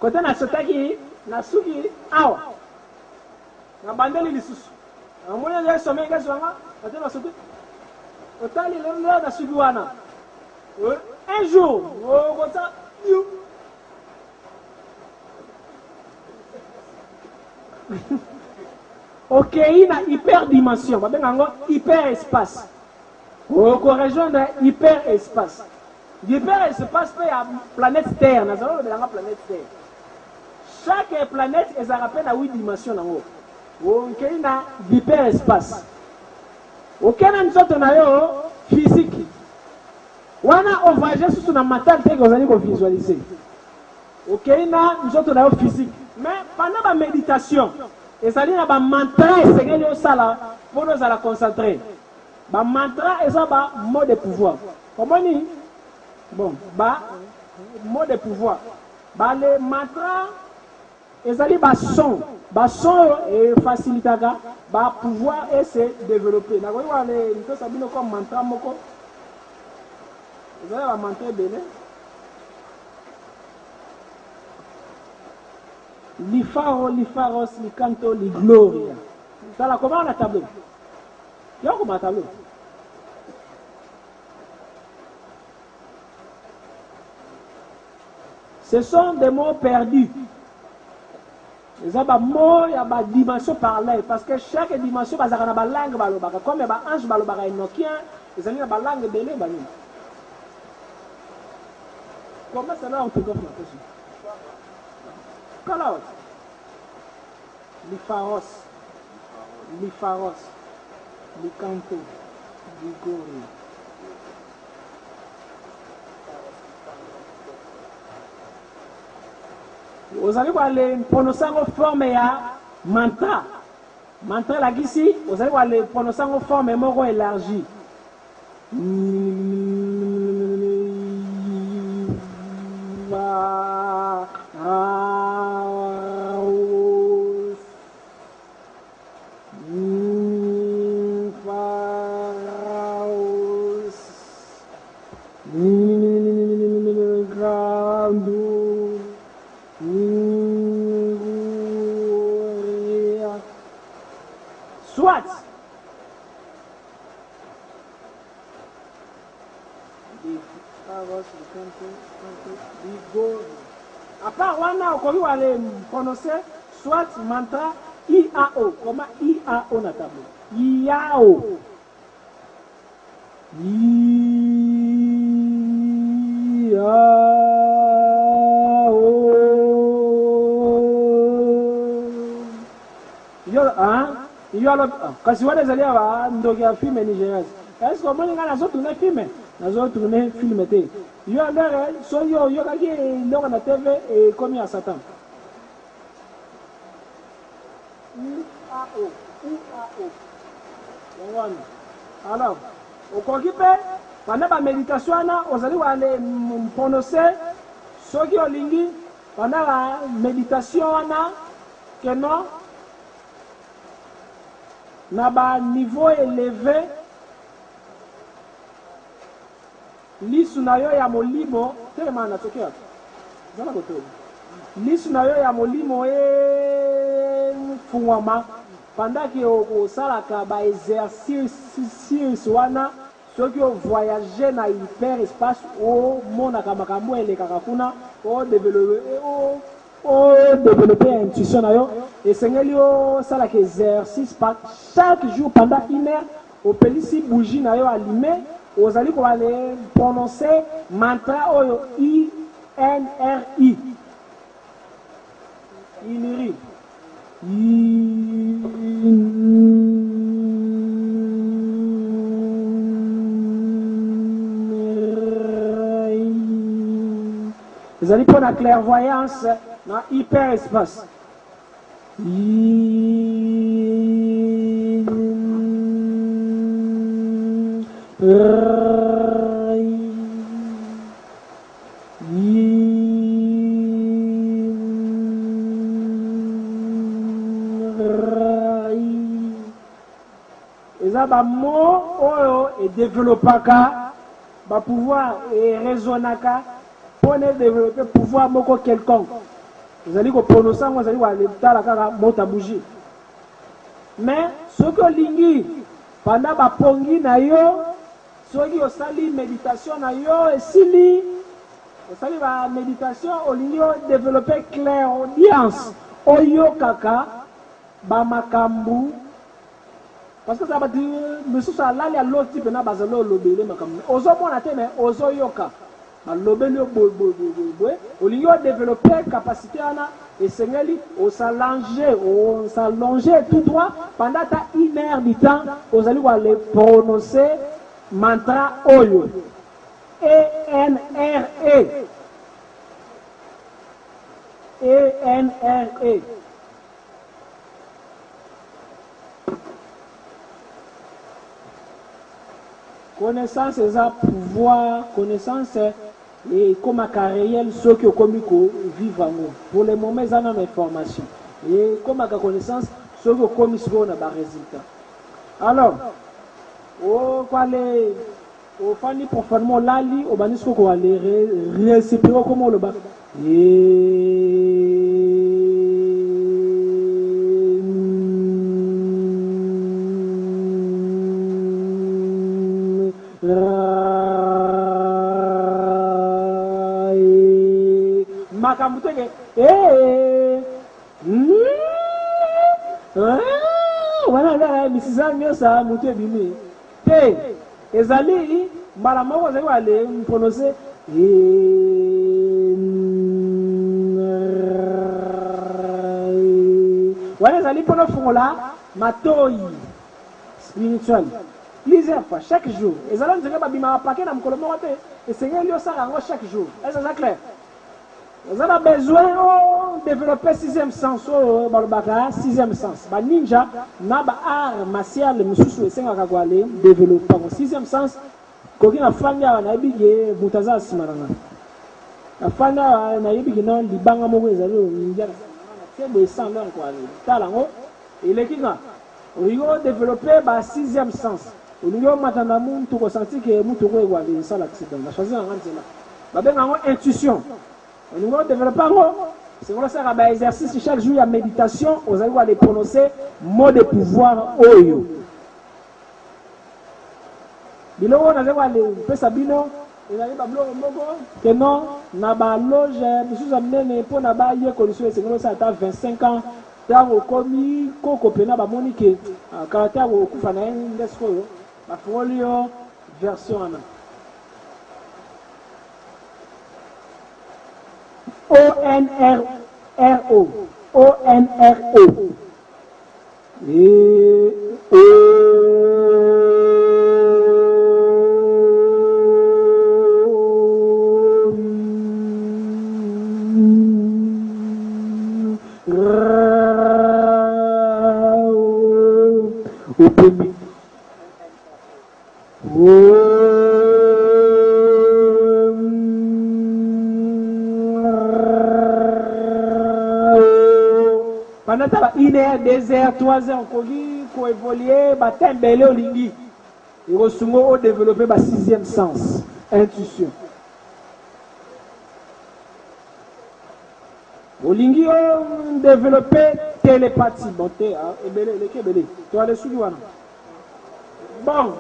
côté na sotaki, na suki, awa. Na bandeli lisusu. Na moya ya sommeil ka zwanga, côté na sauté. Otali lelo na suki wana. Un jour, on va ça, ok, il y a hyperdimension, on va hyperespace. On va rejoindre hyperespace. L'hyperespace peut la planète Terre, nous avons la planète Terre. Chaque planète est rappelée à 8 dimensions. On a l'hyperespace. Aucun autre physique. On a voyagé sur la mental que vous allez visualiser. Ok, nous autres physique. Mais pendant la méditation, et ça dit que le mantra est ce ça pour nous la concentrer. Le mantra est ça mot de pouvoir. Comment dit? Bon, mot de pouvoir. Le mantra est ça dit son et faciliter le pouvoir et se développer. Vous voyez, nous avons comme mantra moko. Vous avez un mantra bénin. Li faro, li faros, li canto, li gloria. Ça là, comment on a tableau? Il y a comment un tableau? Ce sont des mots perdus. Il y a une dimension parlée, parce que chaque dimension a une langue. Comme il y a un ange, il y a un nokien, il y a une langue de l'île. Comment ça là, on te donne la question? Quelle autre? L'ifaros, licanto, ligori. Vous allez voir les prononcer en forme ya mantra. Mantra là ici, vous allez voir les prononcer en forme moro élargie. Soit à part wana okoki wale prononcer soit mantra IAO. Comment IAO na tableau? IAO. Kasi wana ezali awa ndoki ya filme nigérienne. Est-ce que omoni nga nazotourne filme? Nazotourne filme te. Yo lere so yo yokaki eloko na TV ekomi ya Satan. IAO. Alors, okoki pe pendant ba méditation wana ozali wale prononcer soki olingi pendant la méditation wana que non na ba niveau élevé lisu na yo ya molimo telema na tokea zana koto lisu na yo ya molimo fungwama pendant que osalaka ba exercice wana soki o voyager na hyperespace o monaka makambo elekaka kuna o développer intuition na yo esengeli osalaka exercice chaque jour pendant 1 heure opelisi bougie na yo allumé ozali kobale prononcer mantra oyo INRI iniri ezali pour la clairvoyance dans hyperespace. Eza ba mot oyo et développaka ba pouvoir et raisonnaka pour développer pouvoir moko quelconque. Vous allez prononcer, vous allez voir la mota bougie. Mais ce que lingi pendant ba pongi na yo, ce qui osali méditation na yo et sili osali ba méditation au lingi développer clairaudience oyo kaka ba makambu parce que ça va dire monsieur ça là les l'autre type na bazalo lobele makambu ozo mona te mais ozo yoka lobele boy olingi développer capacité ana et sengeli on s'allonger tout droit pendant ta 1 heure du temps ozali wa le prononcer mantra oyo ENRE connaissance et pouvoir connaissance et comme à réel ceux qui ont commis vivre en nous pour le moment ils ont information et comme à connaissance ceux qui ont commis ce qu'on a des résultats alors quoi les au fani profondément lali au banisco quoi les récipients comment le bas Voilà, misisa nyosa mutu ebimi te ezali mbala moko ezali wale prononcer wana ezali mpona fongola matoi spirituel plusieurs fois chaque jour ezala nzenge babimaka pake na mokolo moko te esengeli osala yango chaque jour est-ce ça clair? Vous avez besoin de développer sixième sens, sixième sens. Ba ninja, na ba art martial, mususu esenga kagwale développer sixième sens. Koki na fanya na ebige mutaza simaranga. Na fanya na ebige non libanga moko ezali ninja. C'est de sang là quoi. Talango, il est kinga. On va développer ba sixième sens. On va matana muntu ko sentir que muntu ko egwale ça l'accident. La choisir en ngantela. Ba benga intuition. On va développer c'est pour ça qu'il y a exercice chaque jour, il y a méditation, vous allez les prononcer mot de pouvoir oyo. Bilo on allait voir les pesabino, il allait bablo mogo que non, na ba loge, monsieur amené pour na ba yé condition c'est que ça a 25 ans, tant au commis koko pena ba monique, caractère au kufana ndesco, ba folio version ana. O-N-R-O. O-N-R-O. Pendant 1 heure, 2 heures, 3 heures, on peut évoluer, on au lingui. Et on développer le sixième sens, intuition. Au lingui, on développer télépathie. Bon, tu vas aller sous le bon,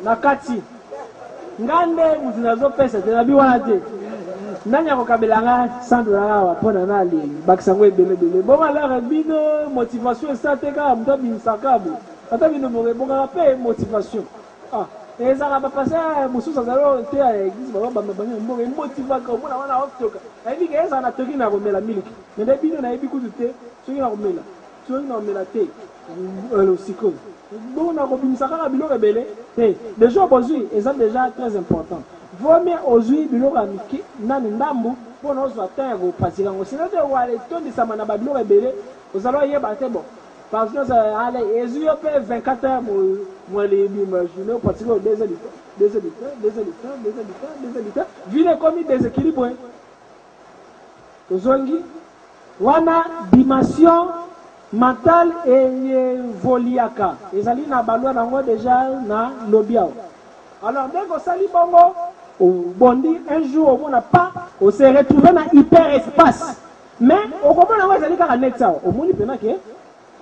nakati. Ngande, mutinazo pesa, tenabi wanate. Nanya kokabelanga $100 wapona nali bakisango ebele bon alors bino motivation esateka mtabi nsakabu ata bino morebonga pe motivation ezala ba passer mususa zalo te a église ba banya mboge motivaka omona wana oftoka ebi ke ezala na toki na komela miliki mais bino na ebi kutu te soki na komela te le psycho bon na kobimisaka ka bilo rebele te déjà aujourd'hui ezala déjà très important. Vaut mieux aujourd'hui biloko amiki nani ndambu pona ozwa temps ko pasika ngo sinon te wale tondi sama na babilo rebele ozalo yeba te bon parce que ça allez ezuyo pe 24 heures mo les imaginer au pasika au 2 heures vile comme déséquilibre ozongi wana dimension mentale et voliaka ezali na balwa nango déjà na lobiao. Alors dès qu'on s'allie bongo au bondi un jour on n'a pas on s'est retrouvé dans hyperespace mais au comment on va aller car net ça au monde pena que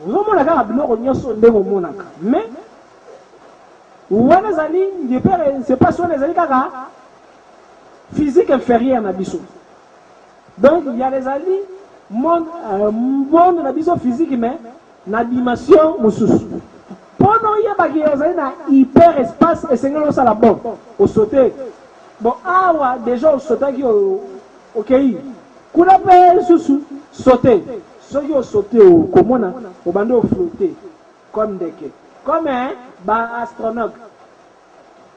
on va la car biloko nyoso ndeko monaka mais wana zali hyper c'est pas sur les ali car physique inférieure na biso donc il y a les ali monde na biso physique mais na dimension mususu. Pendant il y a un hyperespace et c'est ça la bonne au sauter. Bon, déjà au sauter qui ok. Qu'on appelle sauter. Ceux qui ont sauté au commun, au bandeau flotter comme des quais. Comme un astronaute.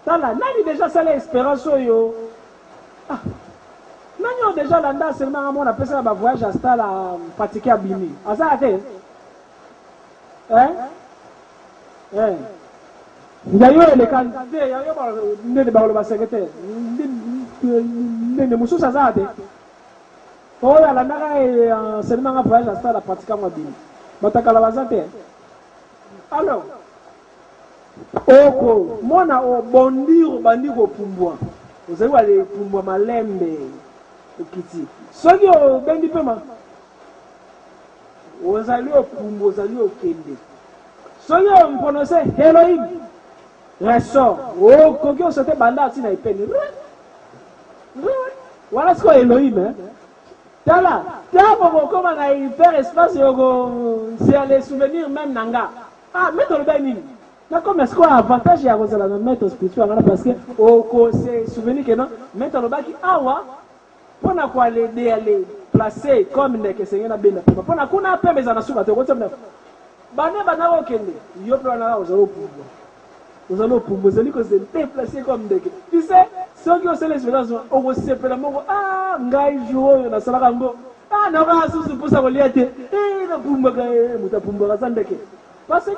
Tala, nani déjà ça l'espérance yo. Nani déjà l'anda seulement à mon appelle ça un voyage à la pratiquer à Bini. Ah ça a été. Hein? D'ailleurs, les candidats, il y a des secrétaire. Les moussous, ça a été. Oh, la nara est seulement un voyage à la pratique à Mabini. Alors, oko, mona o bondi o bandi ko pumbwa. Vous avez les pumbwa malembe okiti. Soki o bendi pema. Ozali o pumbwa, ozali o kende. Soki on prononçait Elohim, ressort. Oh, koki on s'était banda tina ipeni. Voilà ce qu'est Elohim, hein. Tala, comme on a hyper espace, c'est les souvenirs même nanga. Ah, mettre le bain. Mais comme est-ce qu'on a avantage à la mettre spirituel parce que c'est souvenir que non, mettre le bain qui awa pour na quoi les placer comme ne que c'est na bena. Pour na kuna pe mais na suba te kotem na. Bana okende. Yo plana ozalo pouvoir. Ozalo pouvoir, c'est que c'est déplacé comme des. Tu sais, ceux qui ont ces expériences, on va se faire ah ngai jour na sala kango. Ah na ba susu pour ça oliate. Na pouvoir muta pouvoir sandeke. Parce que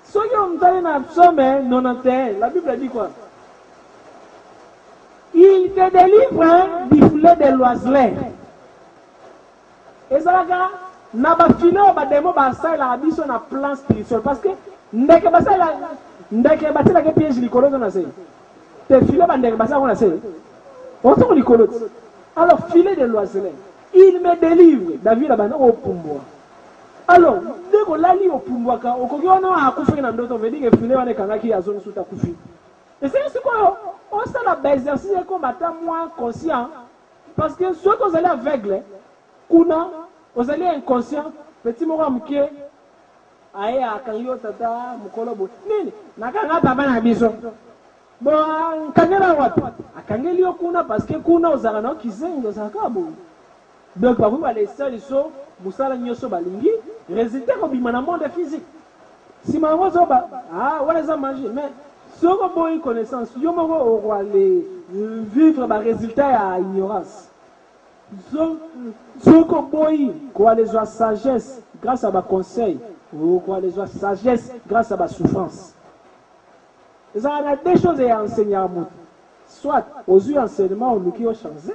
ceux qui ont allé dans Psaume 91, la Bible dit quoi? Il te délivre du filet de l'oiseleur. Et ça, n'a pas fini au bademo basai la abisso na plan spirituel parce que ndeke basai la piège likolo na sei. Te filet bandeke basai on a sei. On tombe likolo. Alors filet de l'oiseleur. Il me délivre. David a bana au pumbo. Alors, dès qu'on l'a lu au Pumbwaka, au Kogiano a couffé dans d'autres, on veut dire que filet on est kanaki à zone sous ta couffée. Et c'est quoi? On s'en a exercice comme à moins conscient. Parce que ceux qui sont allés aveugles, kuna, vous allez inconscient, petit mora mouké, aïe à kanyo tata, mukolobo. Nini, nakanga tabana biso. Bon, kangela wapi? A kangelio kuna, parce que kuna aux arana qui zing aux akabo. Donc, par exemple, les seuls sont. Musala nyoso balingi résultat ko bimana monde physique si maman zoba ah wala za manger mais soko boy connaissance yo moko au roi les vivre ba résultat à ignorance soko boy quoi les joie sagesse grâce à ba conseil ou quoi les joie sagesse grâce à ba souffrance et ça on a des choses à enseigner à moi soit aux yeux enseignement ou nous qui ont changé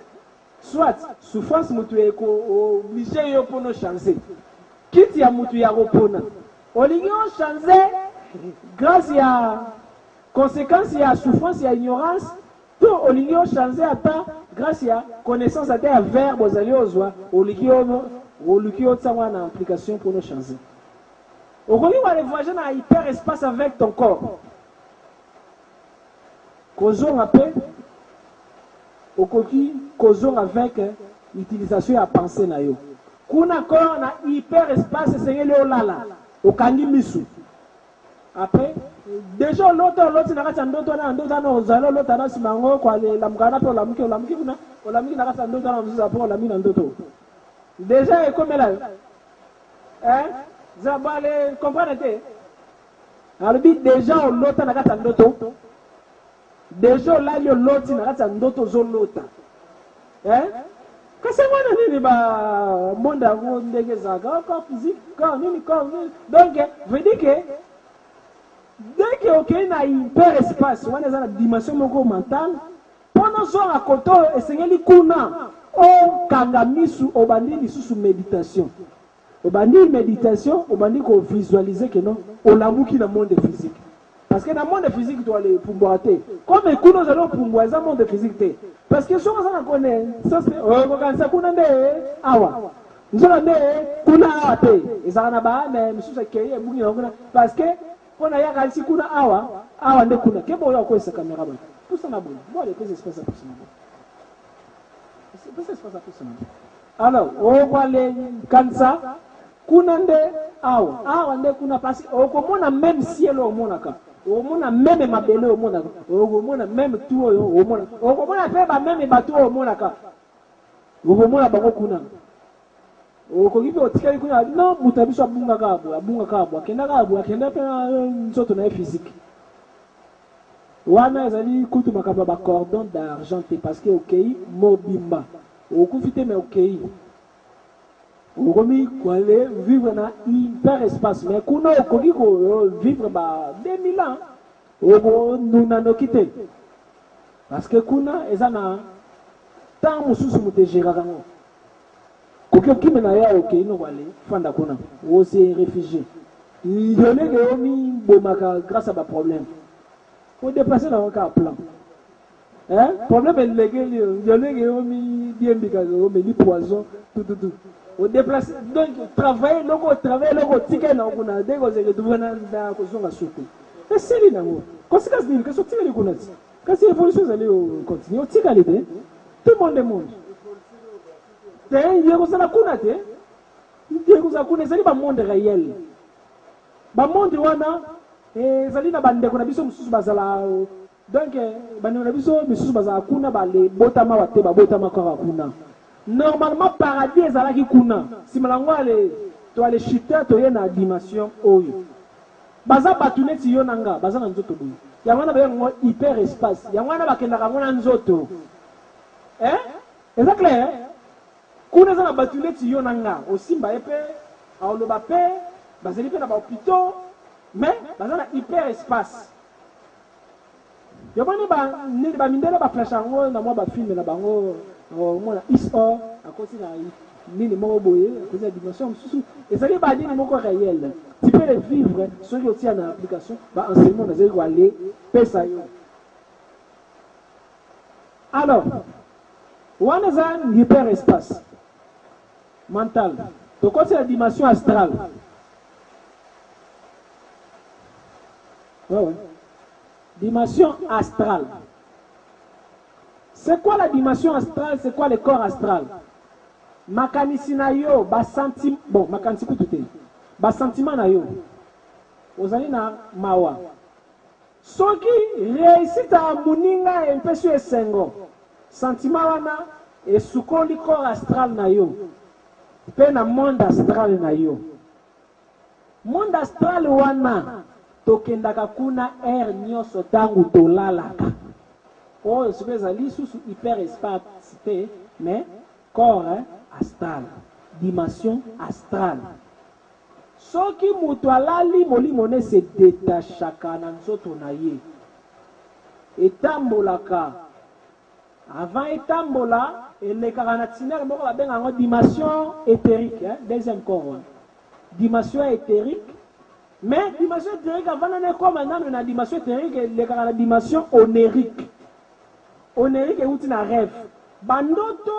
soit souffrance mutu eko obligé yo pour nous changer quitte ya mutu ya repona olingi on changer grâce ya conséquence ya souffrance ya ignorance to olingi on changer ata grâce ya connaissance ata ya verbe ozali ozwa olingi o tsangwa na application pour nous changer okoki wa le voyager na hyper espace avec ton corps kozo rappel okoki kozong avec l'utilisation ya pensée na yo kuna ko na hyper espace sengeli olala okangi misu après déjà l'autre na kati ndoto na ozalo l'autre na simango kwa la mukana pe olamuki kuna olamuki na kati ndoto na mzuza po olamina ndoto déjà e comme là zabale comprenez albi déjà l'autre na kati ndoto déjà là yo loti na kati ndoto zo lota kasi mwana nini ba monde yango ndenge zaka corps physique corps nini corps donc veut dire que dès que ok na hyper espace wana za na dimension moko mentale pendant so à koto esengeli kuna o kangamisu obandi lisusu méditation obandi méditation obandi ko visualiser que non olamuki na monde physique. Parce que dans le monde physique, tu dois les pouboiter. Comme les coups, nous allons pouboiter dans le monde physique. Parce que si on connaît, ça c'est. Quand ça kuna ne awa. Nous allons ne kuna awa te. Et ça n'a pas mais monsieur c'est qu'il y a beaucoup de parce que quand on a ya kalsi kuna awa ne kuna. Que bon quoi cette caméra bon. Tout ça n'a bon. Bon les choses se passent pour ça. C'est pas ça pour ça. Alors, on va les kansa kuna ne awa ne kuna parce au komona même ciel au monaka. Omona même mabele omona omona même tout omona omona pe ba même bateau omona ka omona bango kuna okokipe otikali kuna non mutabiso abunga kabwa kenda pe nzoto na physique wana ezali kutu makaba ba cordon d'argent parce que okei mobimba okufite mais okei okomi kwale vivre na hyper espace mais kuna okoki ko vivre ba 2000 ans obo nunano kite parce que kuna ezana tant mususu mutejera kango koki kimena ya okei no wale fanda kuna o se réfugié yone ke omi bomaka grâce à ba problème o déplacer dans un plan problème est légal yone ke omi diembika o me ni poison tout au déplacer donc travailler logo ticket na kuna dès que vous êtes devant na kozonga suku et c'est lui nango conséquence ni que sortir les connaître quand c'est évolution allez continuer au ticket tout le monde Yerusalem kuna te. Yerusalem kuna ezali ba monde réel. Ba monde wana ezali na bande kuna biso mususu bazala donc bande kuna biso mususu bazala kuna bale botama wate ba botama kwa kuna. Normalement paradis ezalaki kuna. Si malango ale to ale chuter to yena dimension oyo. Baza batuneti yonanga baza na nzoto boye. Yangwana ba ngo hyper espace. Yangwana bakendaka ngona nzoto. Est-ce clair? Kuna za na batuneti yonanga osimba epe aoloba pe bazeli pe na ba hôpitaux mais baza na hyper espace. Yabani ba mindela ba flash ngo na mo ba film na bango mo na ISO akosi na nini mo boye akosi na dimension susu ezali ba nini moko réel. Tu peux les vivre ceux qui ont en application ba enseignement na zeli aller pesa yo. Alors on a un hyperespace mental. Donc, c'est la dimension astrale. Ouais. Dimension astrale. C'est quoi la dimension astrale? C'est quoi le corps astral? Makanisi na yo, ba sentiment. Bon, makanisi tout est. Ba sentiment na yo. Ozali na mawa. Soki réussit à muninga et mpeshu esengo. Sentiment wana et sukoli corps astral na yo. Pe na monde astral na yo. Monde astral wana tokendaka kuna nyoso tangu tolalaka. Oh, ezali sous hyper espace mais corps astral, dimension astrale. Soki mutu alali molimo ne se détachaka na nzoto na ye. Etambolaka. Avant etambola, le caranatinel moko ba benga ngo dimension éthérique, deuxième corps. Dimension éthérique. Mais dimension éthérique avant na comme maintenant na dimension éthérique, le carana dimension onérique. Onérique est outil na rêve. Bandoto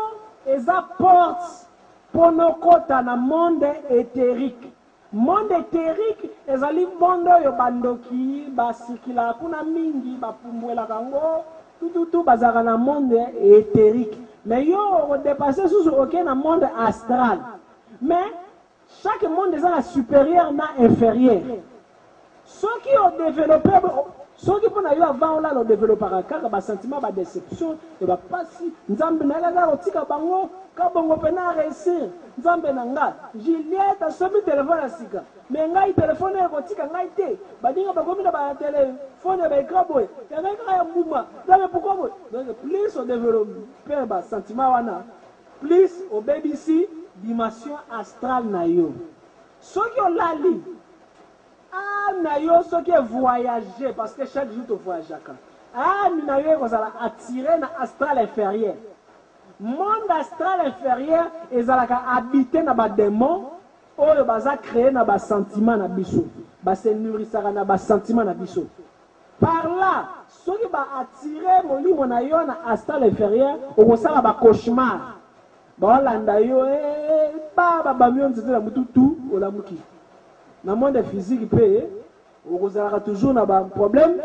eza porte ponokota na monde éthérique. Monde éthérique ezali monde yo bandoki basikila kuna mingi bapumbwela kango tout bazara na monde éthérique. Mais yo on dépasse sous aucun monde astral. Mais chaque monde est la supérieur na inférieur. Ceux qui ont développé ceux qui pour yo avant là le développer car ba sentiment ba déception et ba passi nzambe na la otika bango ka bongo pena réussir nzambe na nga Juliette a sobi téléphone asika mais ngai téléphone ko tika ngai te ba dinga ba komi na ba téléphone ba écran boy ya ngai ka ya mbuma donc pourquoi boy donc plus on développe ba sentiment wana plus au BBC dimension astrale na yo ceux qui ont lali na yo ceux qui voyager parce que chaque jour tu voyages na yo ko sala attirer na astral inférieur. Monde astral inférieur ezalaka habité na ba démon oyo baza créer na ba sentiment na biso ba se nourrissaka na ba sentiment na biso par là ceux qui ba attirer molimo na yo na astral inférieur o sala ba cauchemar ba landa yo ba mio nzela mututu olamuki na monde physique pe o zalaka toujours na ba problème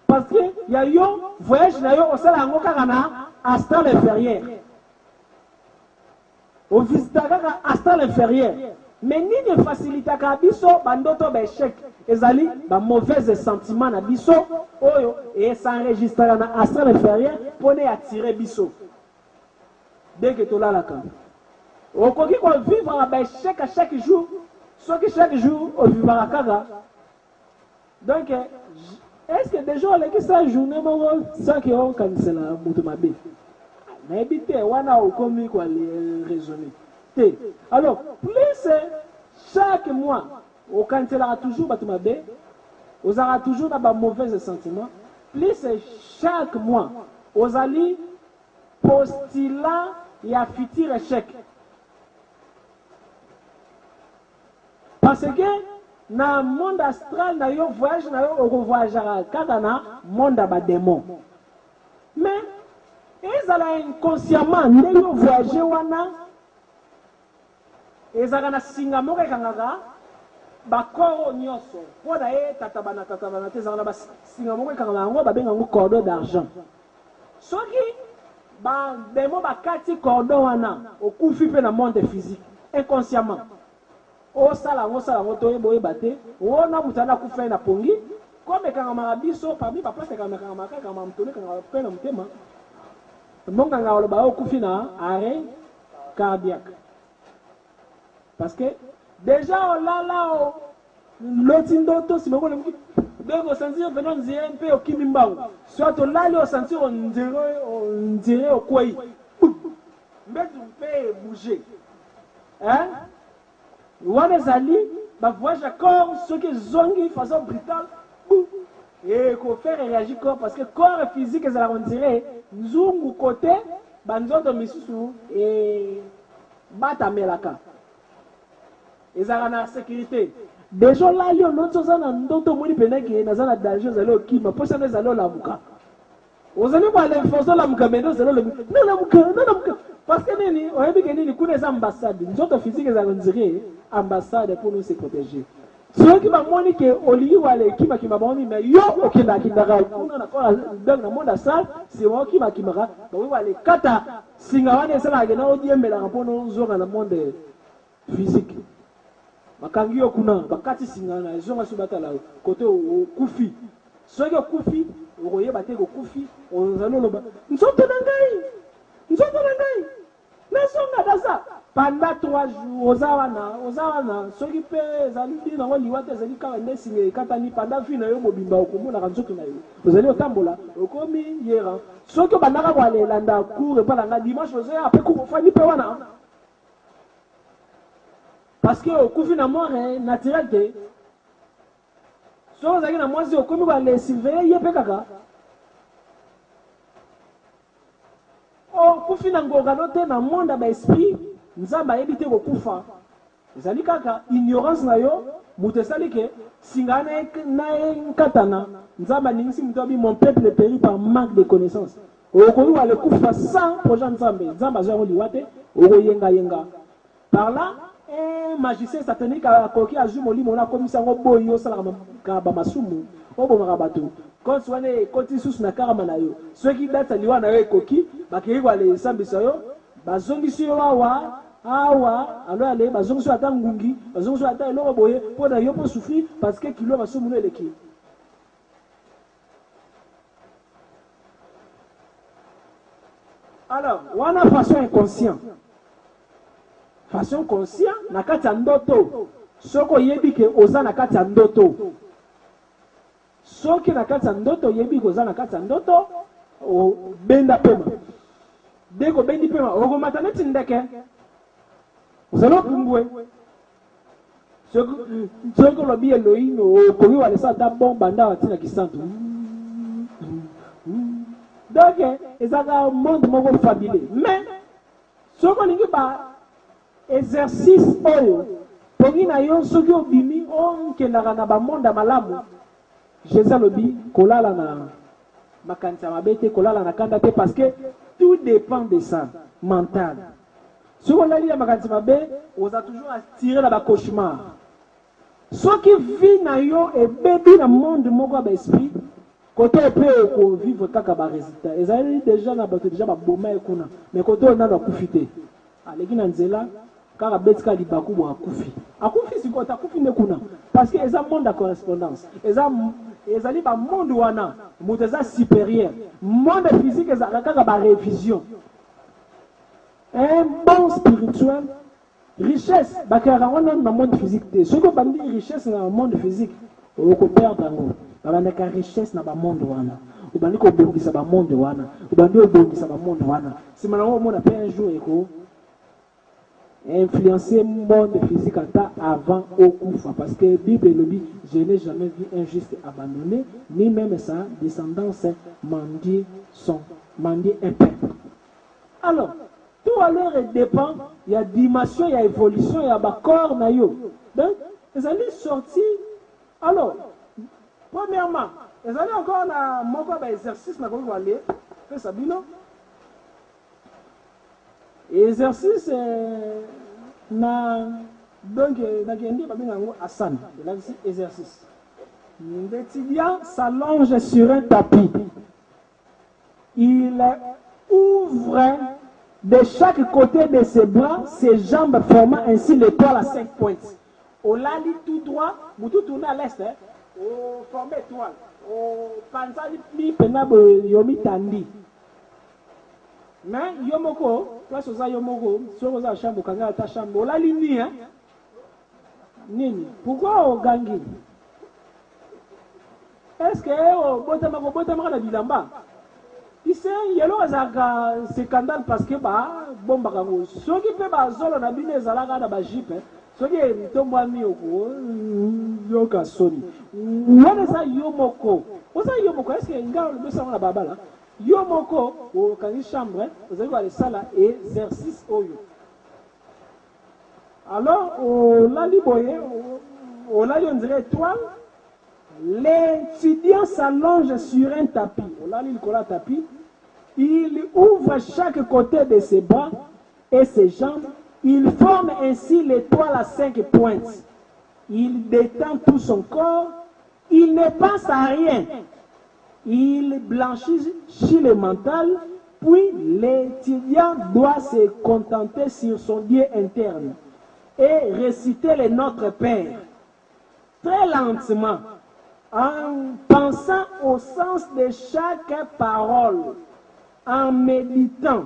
parce que ya yo voyage na yo o sala ngo kaka na astral inférieur. Au visitaka astral inférieur. Mais nini facilitaka biso bandoto ba échec ezali ba mauvais sentiments na biso oyo et s'enregistrer na astral inférieur pour ne attirer biso. Dès que tu l'as là on koki ko vivre ba échec à chaque jour, soit que chaque jour on vivra kaka. Donc est-ce que déjà les ça journée mon ça qui on cancelle la mutumabe. Mais habité wana au commis quoi les raisonner. Alors plus chaque mois au cancellera toujours batumabe, aux aura toujours dans ba mauvais sentiments. Plus chaque mois aux ali postulat et à futur échec. Parce que na monde astral na yo voyage na yo o voyagera kaka na monde ba démon. Mais ils allaient inconsciemment ne yo voyager wana ezaka na singa moko ekangaka bakoro nyonso po na ye tatabana te ezaka na basinga moko ekangaka yango babenga yango cordon d'argent soki ba demo ba kati cordon wana okufi pe na monde physique inconsciemment o sala ngoto ebo ebate o na mutana kufa na pongi comme kanga mabiso parmi papa se kanga maka kanga mtone kanga pe na mtema monga nga oloba okufi na arrêt cardiaque parce que déjà on là lotindoto si moko lemki donc au sentir venons dire un peu au kimimbango soit on là au sentir on dirait au quoi mais tu peux bouger hein wana zali ba voyage corps ce que zongi façon brutale et qu'on fait réagir corps parce que corps physique ça on dirait nzungu côté banzoto misusu et bata melaka ezala na sécurité déjà là lio noto zana ndoto moni peneke na zana danger zalo kima posa na zalo la muka ozali kwa le force la muka mendo zalo la muka parce que nini oyebi ke nini kuna za ambassade nzoto physique za nzire ambassade pour nous se protéger ceux qui va moni ke oli wale kima kima boni mais yo okenda kindaka kuna na kwa donc na monde sale c'est moi qui makimaka ba wi wale kata singa wane sala ke na odiembela rapono zoka na monde physique makangi yo kuna bakati singana zonga subata la côté okufi soki okufi okoyeba te okufi ozalo loba nzoto na ngai nasonga dasa pendant 3 jours ozawana soki pe ezali bino nango liwate ezali kaka nde singa ekatani pendant vie na yo mobimba okomonaka nzoto na yo ozali otambola okomi yera soki obandaka koalelanda cour epa na nga dimanche ozoya ape kofani mpe wana parce que au coup finalement naturel te so zaki na mwasi okomi kwa les surveiller yepe kaka o kufi na ngogano te na monde ba esprit nzamba yebite ko kufa ezali kaka ignorance na yo mutesali ke singana na nkatana nzamba ningisi mtobi mon peuple périt par manque de connaissance okomi wa le kufa sans projet nzamba zero liwate yenga par là un magicien satanique a koki azumoli mona komisa ngo boyo sala ka masumu obomaka bato quand soane koti susu na karama na yo ceux qui date liwa na yo ekoki bakiri kwa le sambisa yo bazongisi yo awa alors ale bazongisi ata ngungi bazongisi ata eloko boye po na yo po souffrir parce que kilo masumu no eleki alors wana façon inconscient façon conscient na kati ya ndoto soko yebi ke oza na kati ya ndoto soki na kati ya ndoto yebi ke oza na kati ya ndoto obenda pema deko bendi pema okomata neti ndeke ozali opumbwe soki olobi eloino okoki walesa ata bon banda watina kisantu donc ezaka monde moko fabile mais soki olingi ba exercice oyo pongi na yo soki obimi okendaka na bamonda malamu jésus alobi kolala na makanisa mabe te kolala na kanda te parce que tout dépend de ça mental soki olali na makanisa mabe oza toujours attiré na bacauchemar soki vi na yo ebebi na monde moko ya baesprit kote epe okovivre kaka baresultat ezali déjà na bato déjà baboma ekuna mais kote oyo nano akufi te aleki na nzela kaka betika libaku bo akufi sikoyo akufi nde kuna parce que eza monde ya correspondance ezali bamonde wana moto eza supérieur monde physique ezalaka kaka barévision un bon spirituel richesse bakeyaka ngo nano na monde physique te soki obandi richesse na monde physique okoperdre yango babandaka richesse na bamonde wana obandi kobongisa bamonde wana obandi obongisa bamonde wana nsima nango omona mpe un jour eko influencer monde physique avant au Koufa parce que Bible le dit je n'ai jamais vu un juste abandonné ni même sa descendance mendier un peuple. Alors tout à l'heure dépend il y a dimension il y a évolution il y a corps na yo donc ils allaient sortir alors premièrement ils allaient encore na moko ba exercice na ko aller fait ça bino exercice donc nakendi babenga ngo asana exercice l'étudiant s'allonge sur un tapis il ouvre de chaque côté de ses bras, ses jambes formant ainsi l'étoile à 5 pointes. Au lali tout droit, vous tout tournez à l'est, au formé étoile, au panzali mi penabo yomi tandi. Mais yomoko, toi soza yomoko, soza chambre kanga ta chambre, au lali ni hein. Nini? Pourquoi au gangi? Est-ce que au botama na bilamba? Ici, il y a un scandale parce que bon bagango. Ceux qui peuvent bazolo na bine zalaga na bajipe, ceux qui tombo ami oko yoka soni. Wana sa yomoko. Osa yomoko est-ce que nga le besa na baba là? Yomoko au kani chambre, vous allez voir les salles exercice oyo. Alors, au lali boye, au lali on dirait étoile. L'étudiant s'allonge sur un tapis. Il ouvre chaque côté de ses bras et ses jambes. Il forme ainsi l'étoile à 5 pointes. Il détend tout son corps. Il ne pense à rien. Il blanchit le mental. Puis l'étudiant doit se contenter sur son Dieu interne et réciter le Notre Père. Très lentement. En pensant au sens de chaque parole, en méditant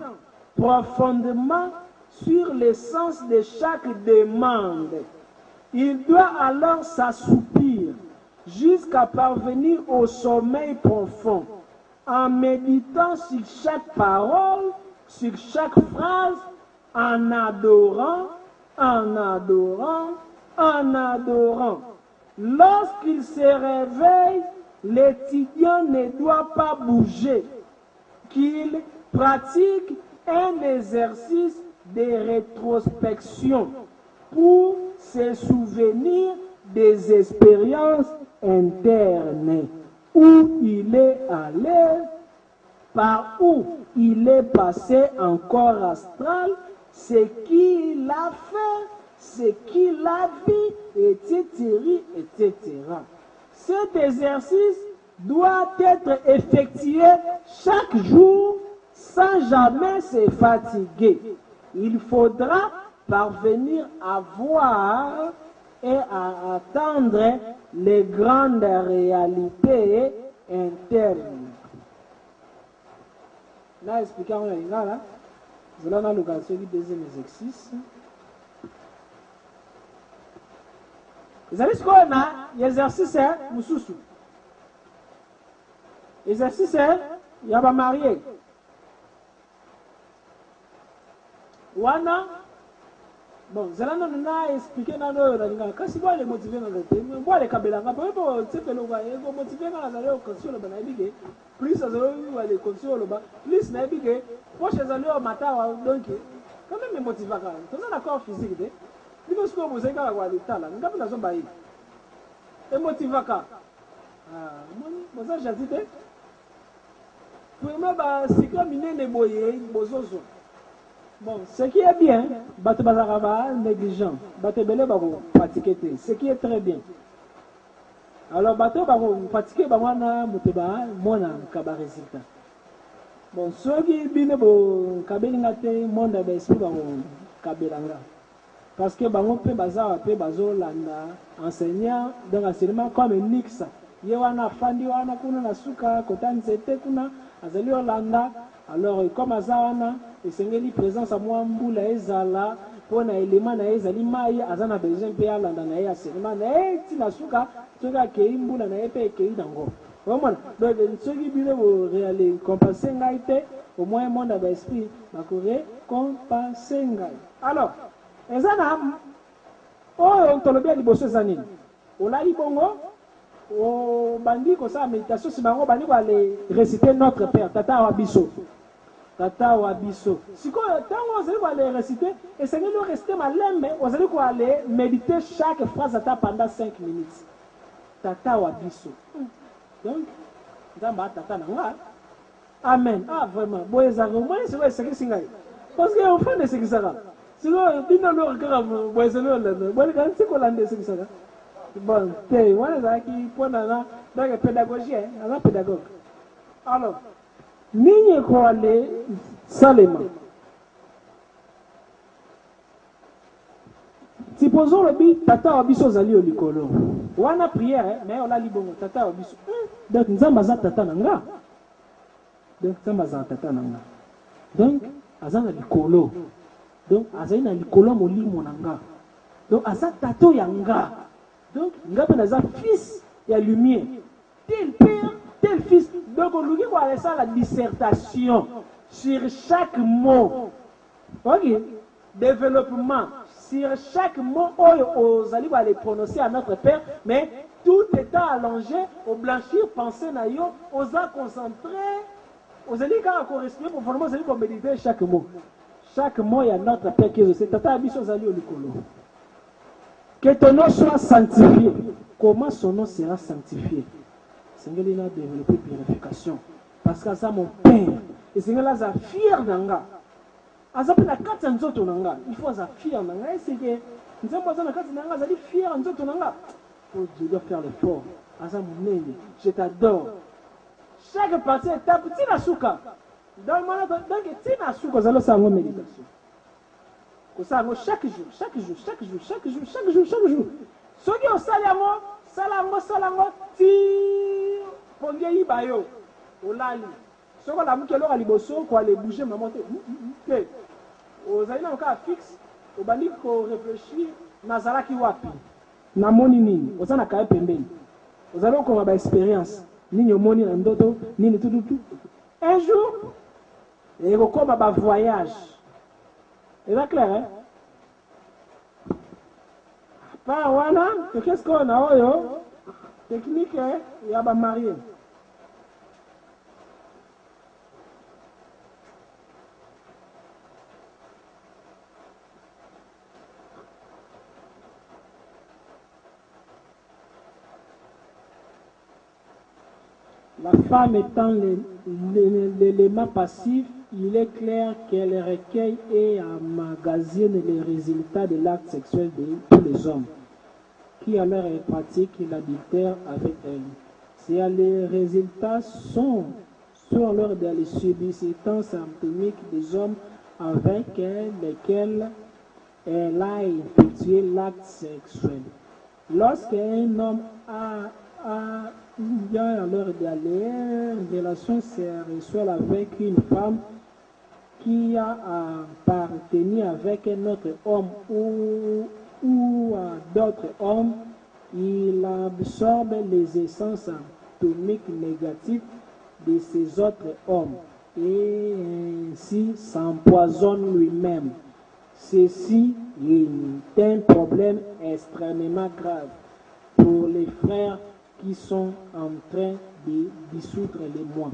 profondément sur le sens de chaque demande, il doit alors s'assoupir jusqu'à parvenir au sommeil profond, en méditant sur chaque parole, sur chaque phrase, en adorant, en adorant, en adorant. Lorsqu'il se réveille, l'étudiant ne doit pas bouger, qu'il pratique un exercice de rétrospection pour se souvenir des expériences internes, où il est allé, par où il est passé en corps astral, ce qu'il a fait, ce qu'il a vu, etc., etc. Cet exercice doit être effectué chaque jour sans jamais se fatiguer. Il faudra parvenir à voir et à attendre les grandes réalités internes. Là, expliquons là. Nous allons l'occasion du deuxième exercice. Vous allez ce qu'on a, l'exercice est Moussoussou. L'exercice est, il y a pas marié. Wana, bon, vous allez nous expliquer dans le quand si vous allez motiver dans le thème, vous allez kabela, vous allez motiver dans la conscience le banabige, plus ça va aller conscience le bas, plus nabige, proche les allées au matin, donc, quand même motiver quand même, tout un accord physique, parce que vous avez la qualité là, nous avons la zone baïe. Et motivaka. Ah, moi, ça j'ai dit. Vraiment, c'est comme une éboye, bozozo. Bon, ce qui est bien, batte bazaraba négligent, batte belé babo pratiquer, ce qui est très bien. Alors batte babo pratiquer bamana muteba mona kaba résultat. Bon, ceux qui bine bo kabelingate monde besi babo kabelanga. Parce que bango pe baza pe bazo landa enseignant dans l'enseignement comme nixa yewana fandi wana kuna na suka kotani sete kuna azali landa alors comme azawana esengeli présence à moi mbula ezala pona élément na ezali mai azana besoin pe landa na ya enseignement na eti na suka toka ke mbula na epe ke dango vraiment donc soki bile bo réaliser compenser ngaite au moins monde d'esprit bakore compenser ngai alors ezana oyo ntolobia liboso ezanini olali bongo o bandi kosala méditation si bango bandi koale réciter notre père tata wa biso sikoyo ntango ozali koale réciter esengeli oréciter malembe ozali koale méditer chaque phrase ata pendant 5 minutes tata wa biso donc nzambe atata na nga amen vraiment boye ezaka omoi sikoyo esekisi ngai parce que ofande esekisaka sinon, bino lo kaka boiselo la bon quand c'est qu'on lande c'est ça bon te wana za ki pona na donc pédagogie hein la pédagogue alors Nigne koale salema. Supposons le bi tata obiso zali o likolo. Wana prière mais on a libongo tata obiso. Donc nzamba za tata nanga. Donc nzamba za tata nanga. Donc azana likolo. Donc azana likolo molimo nanga. Donc asa tato yanga. Donc ngape naza fils ya lumière. Tel père, tel fils. Donc on lui voit ça la dissertation sur chaque mot. OK. Développement sur chaque mot aux allez les prononcer à notre père, mais tout étant allongé au blanchir penser na yo, aux a concentré, aux allez quand on respirer pour vraiment allez méditer chaque mot. Chaque mot il y a notre père qui est c'est tata abiso zali au likolo. Que ton nom soit sanctifié. Comment son nom sera sanctifié? Seigneur, il a développé purification. Parce que ça, mon père, et Seigneur, là, ça fier d'anga. Azapi na kati ya nzoto nanga. Il faut ça fier d'anga. Et c'est que, nous sommes dans la kati d'anga, ça dit fier en nzoto nanga. Oh, je dois faire l'effort. Azam nene, je t'adore. Chaque partie est tape, tina souka. Donc, tina souka, ça c'est une méditation. Chaque jour, chaque jour, chaque jour, chaque jour, chaque jour, chaque jour. Ce qui est salango, ti pongi bayo, olali. Ce qu'on a mis que l'on a liboso, quoi les bouger, maman te. Aux aïeux on a fixe, au bandi qu'on réfléchit, nazara ki wapi, na moni nini, aux aïeux on a pembeni. Aux aïeux on a expérience, nini moni na ndoto, nini tout. Un jour, et on comme un voyage. C'est clair, hein? Pas wana, qu'est-ce qu'on a yo? Technique, il y a pas marié. La femme étant l'élément passif, il est clair qu'elle recueille et emmagasine les résultats de l'acte sexuel de tous les hommes qui alors pratiquent l'adultère avec elle. Si les résultats sont sur l'ordre des subsistances anatomiques des hommes avec lesquels elle a effectué l'acte sexuel. Lorsqu'un homme a alors d'aller en relation sexuelle avec une femme qui a appartenu avec un autre homme ou à d'autres hommes, il absorbe les essences atomiques négatives de ces autres hommes et ainsi s'empoisonne lui-même. Ceci est un problème extrêmement grave pour les frères qui sont en train de dissoudre les mois.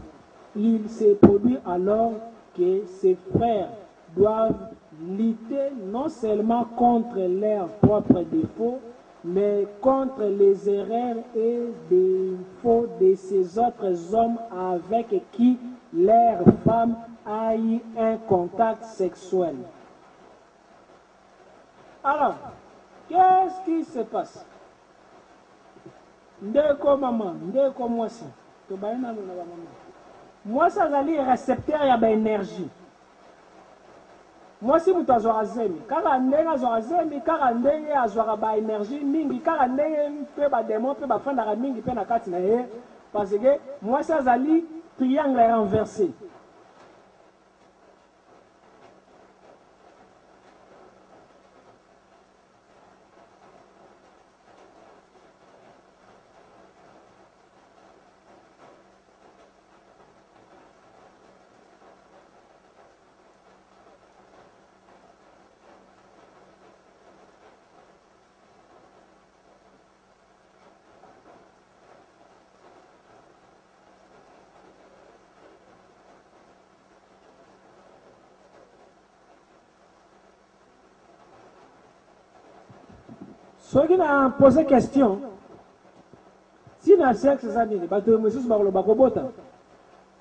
Il se produit alors que ces frères doivent lutter non seulement contre leurs propres défauts, mais contre les erreurs et défauts de ces autres hommes avec qui leur femme a eu un contact sexuel. Alors, qu'est-ce qui se passe? Ndeko maman, ndeko mwasi. To bayina na ba maman. Mwasi azali récepteur ya ba énergie. Mwasi mutu azwaka zemi. Kaka ndenge azwaka zemi, kaka ndenge azwaka ba énergie mingi, kaka ndenge mpe ba démon mpe bafandaka mingi mpe na kati na ye. Parce que mwasi azali triangle renversé. Ceux qui ont posé question, si dans le sexe, ça dit,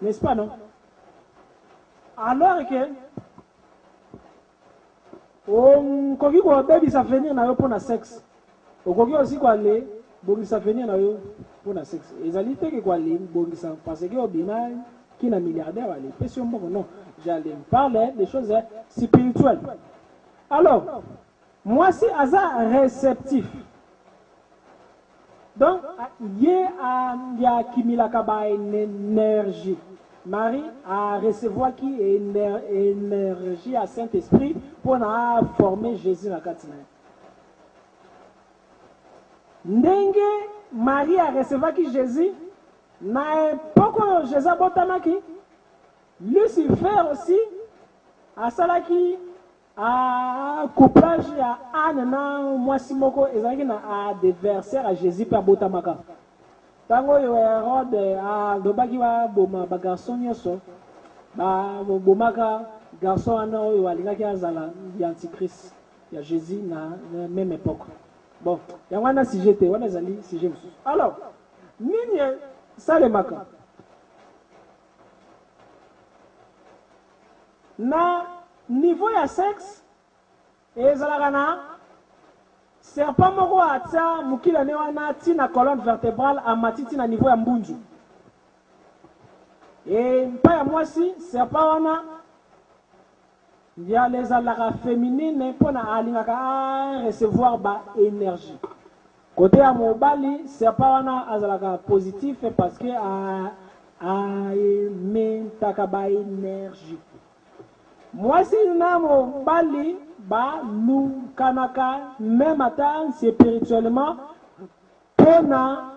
n'est-ce pas, non? Alors que, on koki ko baby ça venir na yo pour na sexe. On koki aussi ko aller, bongi ça venir na yo pour na sexe. Ezali te ke ko aller bongi ça parce que obina qui est milliardaire, non. J'allais parler des choses spirituelles. Alors, moi, si hasard réceptif. Donc, il y a qui une énergie. Marie a recevoir qui énergie à Saint-Esprit pour former Jésus dans la Katina. Ndenge Marie a recevoir qui Jésus, n'a pas Jésus a botamaki. Lucifer aussi, à Salaki, à couplage à Anne, moi Simoko, et à des versets à Jésus par botamaka. Tango yo Hérode a dobaki wa boma ba garçon nyoso ba bomaka garçon ana oyo alingaki azala ya antichrist ya Jésus na même époque. Bon, ya wana sujet te wana zali sujet. Alors, nini salemaka na niveau ya sexe ezalaka na serpent moko atia mukila ne wana tina colonne vertébrale a matiti na niveau ya mbunju. Et pas ya mwasi serpent wana ya les alara féminine pona alingaka recevoir ba énergie. Côté ya mobali serpent wana azalaka positif parce que a mentaka ba énergie. Mwasi na mobali ba nous kanaka même atteint spirituellement pona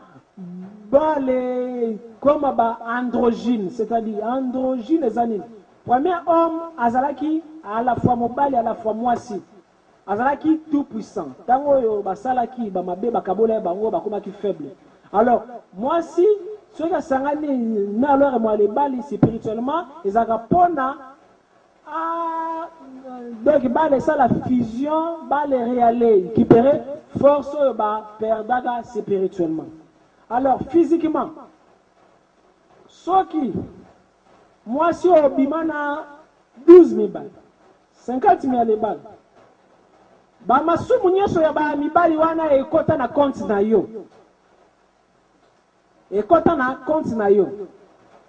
ba les comme ba androgyne, c'est-à-dire androgyne les années. Premier homme azalaki à la fois mobali à la fois mwasi azalaki tout puissant. Tango yo basalaki ba mabe bakabola bango bakomaki faible. Alors mwasi ceux qui sangani na alors moi les bali spirituellement ezaka pona donc ça la fusion les réaliser récupérer force perdaga spirituellement. Alors physiquement ce qui moi si au bimana 12 000 balles 50 000 balles ba masumu nyeso ya ba mibali wana ekota na compte na yo ekota na compte na yo.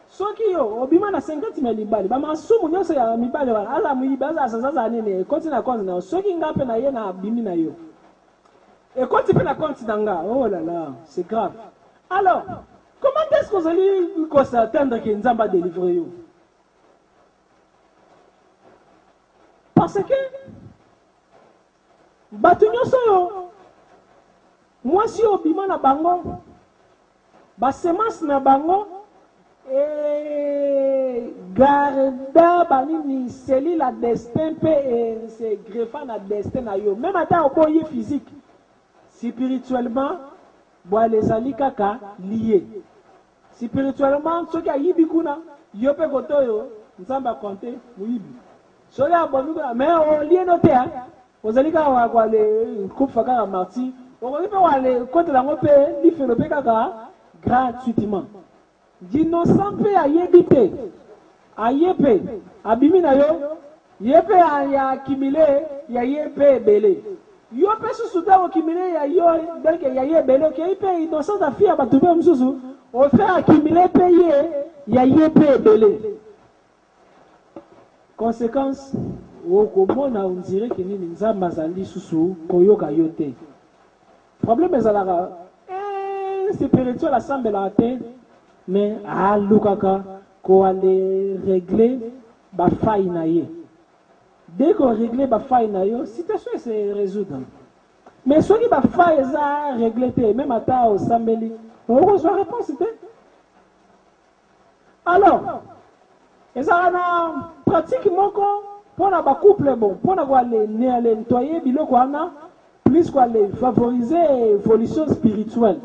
Soki yo obima na 50 000 libali ba masumu nyonso ya mibali wala ala muiba za nene konti na konti na soki ngape na ye na bimi na yo et konti pe na konti na nga. Oh là là, c'est grave. Alors comment est-ce que vous allez s'attendre que Nzamba délivre yo? Parce que batu nyonso yo moi si obima na bango ba semence na bango et garda banini cellule la destin et c'est greffant la destin na yo même à au boye physique spirituellement bois les ali kaka lié spirituellement ce qui a yibikuna yo pe koto yo nzamba compter muibi so ya bonuka mais on lié noté hein aux ali ka wa le coupe faka marti on peut wa le côté la ngope li fait le kaka gratuitement. D'innocent pe a yebite a yepe abimi na yo yepe a ya accumulé ya yepe belé yo pe susuta accumulé ya yo donc ya yepe belé ke yepe innocent a fia batube msusu o fait accumuler payer ya yepe belé. Conséquence o komona on dirait que ni nzamba zali susu koyoka yote problème ezalaka spirituel assemble la terre. Mais à Lukaka, qu'on allait régler la faille naïe. Dès qu'on réglait la faille naïe, situation c'est résoudre. Mais ceux qui la faille ça réglé, même à ta au Sambeli, on reçoit réponse. Alors, et ça a pratiquement pour la couple bon, pour avoir les nettoyer, plus qu'on les favoriser l'évolution spirituelle.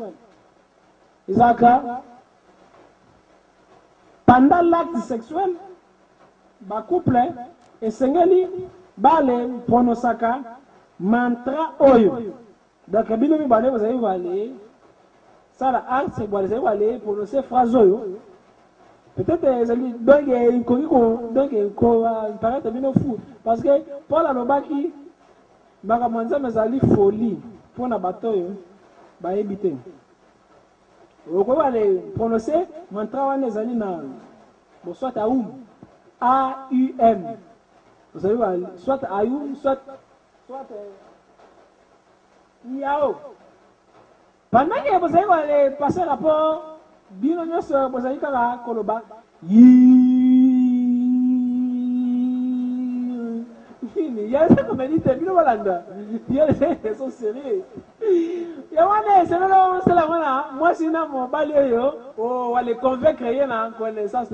Isaka. Pendant l'acte sexuel, ba couple et sengeli bale pronosaka mantra oyo. Donc bino mi bale vous allez aller ça la art c'est vous allez aller prononcer phrase oyo. Peut-être donc donc ko paraît bino fou parce que Paul alobaki baka manza mezali folie pour na batoyo ba ebité. Vous pouvez aller prononcer mantra wana ezali na bon, soit Aoum, A-U-M. Vous savez, soit Aoum, soit Yao. Pendant que vous allez passer rapport, bien sûr, vous allez faire Koloba. Il y a ça comme dit, bien voilà. Il y a des sont sérieux. Il y a c'est la voilà. Moi, sinon, mon balai, on va les convaincre, il y a une connaissance.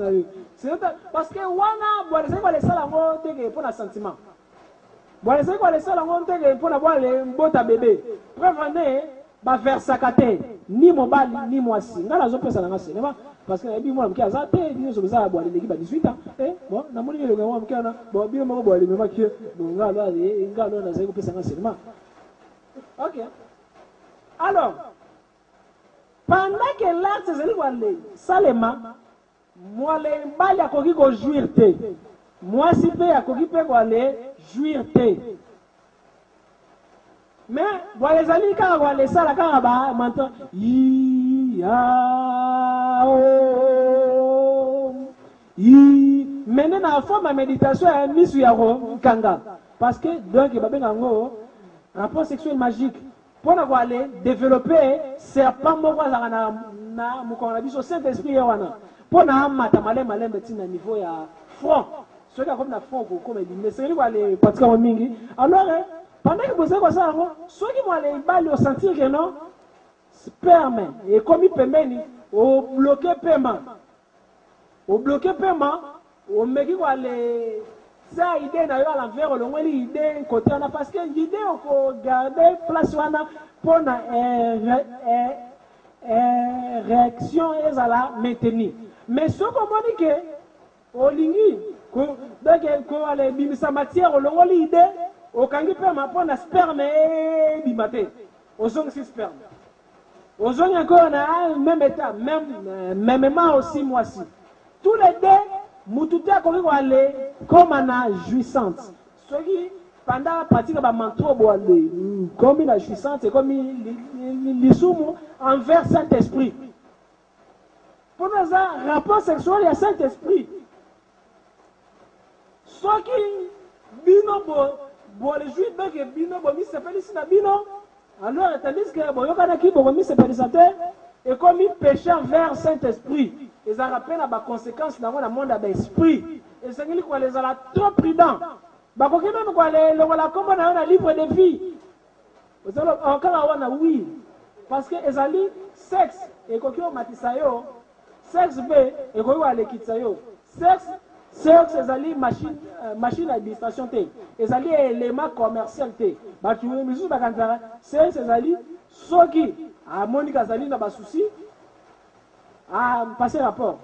Parce que wana, vous allez ça la mort pour un sentiment. Vous allez ça la mort pour avoir les bottes bébé. Prévenez. Ba vers sakate ni mobali ni mwasi ngala zo pesa na cinéma parce que ebi moi mki azate ni zo za boile l'équipe à 18 ans bon na moni le ngwa mki na bon bi mo boile me maki bon ngala na zo pesa na cinéma. OK. Alors pendant que l'acte zeli wale salema moi les bali akoki ko jouir te mwasi pe akoki pe wale jouir te. Mais voilà les amis quand on les ça là quand on va maintenant maintenant la forme de méditation est mise sur kanga parce que donc il va bien en rapport sexuel magique pour avoir les développer serpent mo kwa na mo kwa biso saint esprit wana pour na mata malema betina niveau ya front ceux qui comme na front comme mais c'est lui aller pratiquement mingi alors pendant que vous avez ça, ceux qui vont aller balayer au sentir que non, sperme et comme il peut mener au bloqué paiement, au mec qui va aller ça idée d'ailleurs à l'envers, le moins l'idée côté on a parce que l'idée on peut garder place wana pour la réaction et à la maintenir. Mais ce qu'on dit que au lingi, donc qu'on aller bimisa matière, le moins l'idée au kangi pe ma pona sperme bimate ozong si sperme ozong encore na même état même aussi moi aussi tous les deux mututa ko aller comme na jouissante ce qui pendant la pratique ba mantro bo aller comme la jouissante comme l'isumu envers Saint-Esprit pour nous un rapport sexuel à Saint-Esprit ce qui binobo bon les juifs donc bino bomi s'appelle ici na bino alors tandis que bon yokana ki bomi s'appelle santé et comme il péché envers Saint-Esprit ils en rappellent à conséquence dans le monde d'esprit et c'est qu'ils quoi les ala trop prudent ba ko même quoi les la comme on a libre de vie vous allez encore on a oui parce que ezali sexe et ko ki o matisayo sexe b et ko wa le kitsayo sexe sexe ezali machine à distraction te ezali élément commercial te batu misu bakantara sexe ezali soki a monika ezali na basusi a passer rapport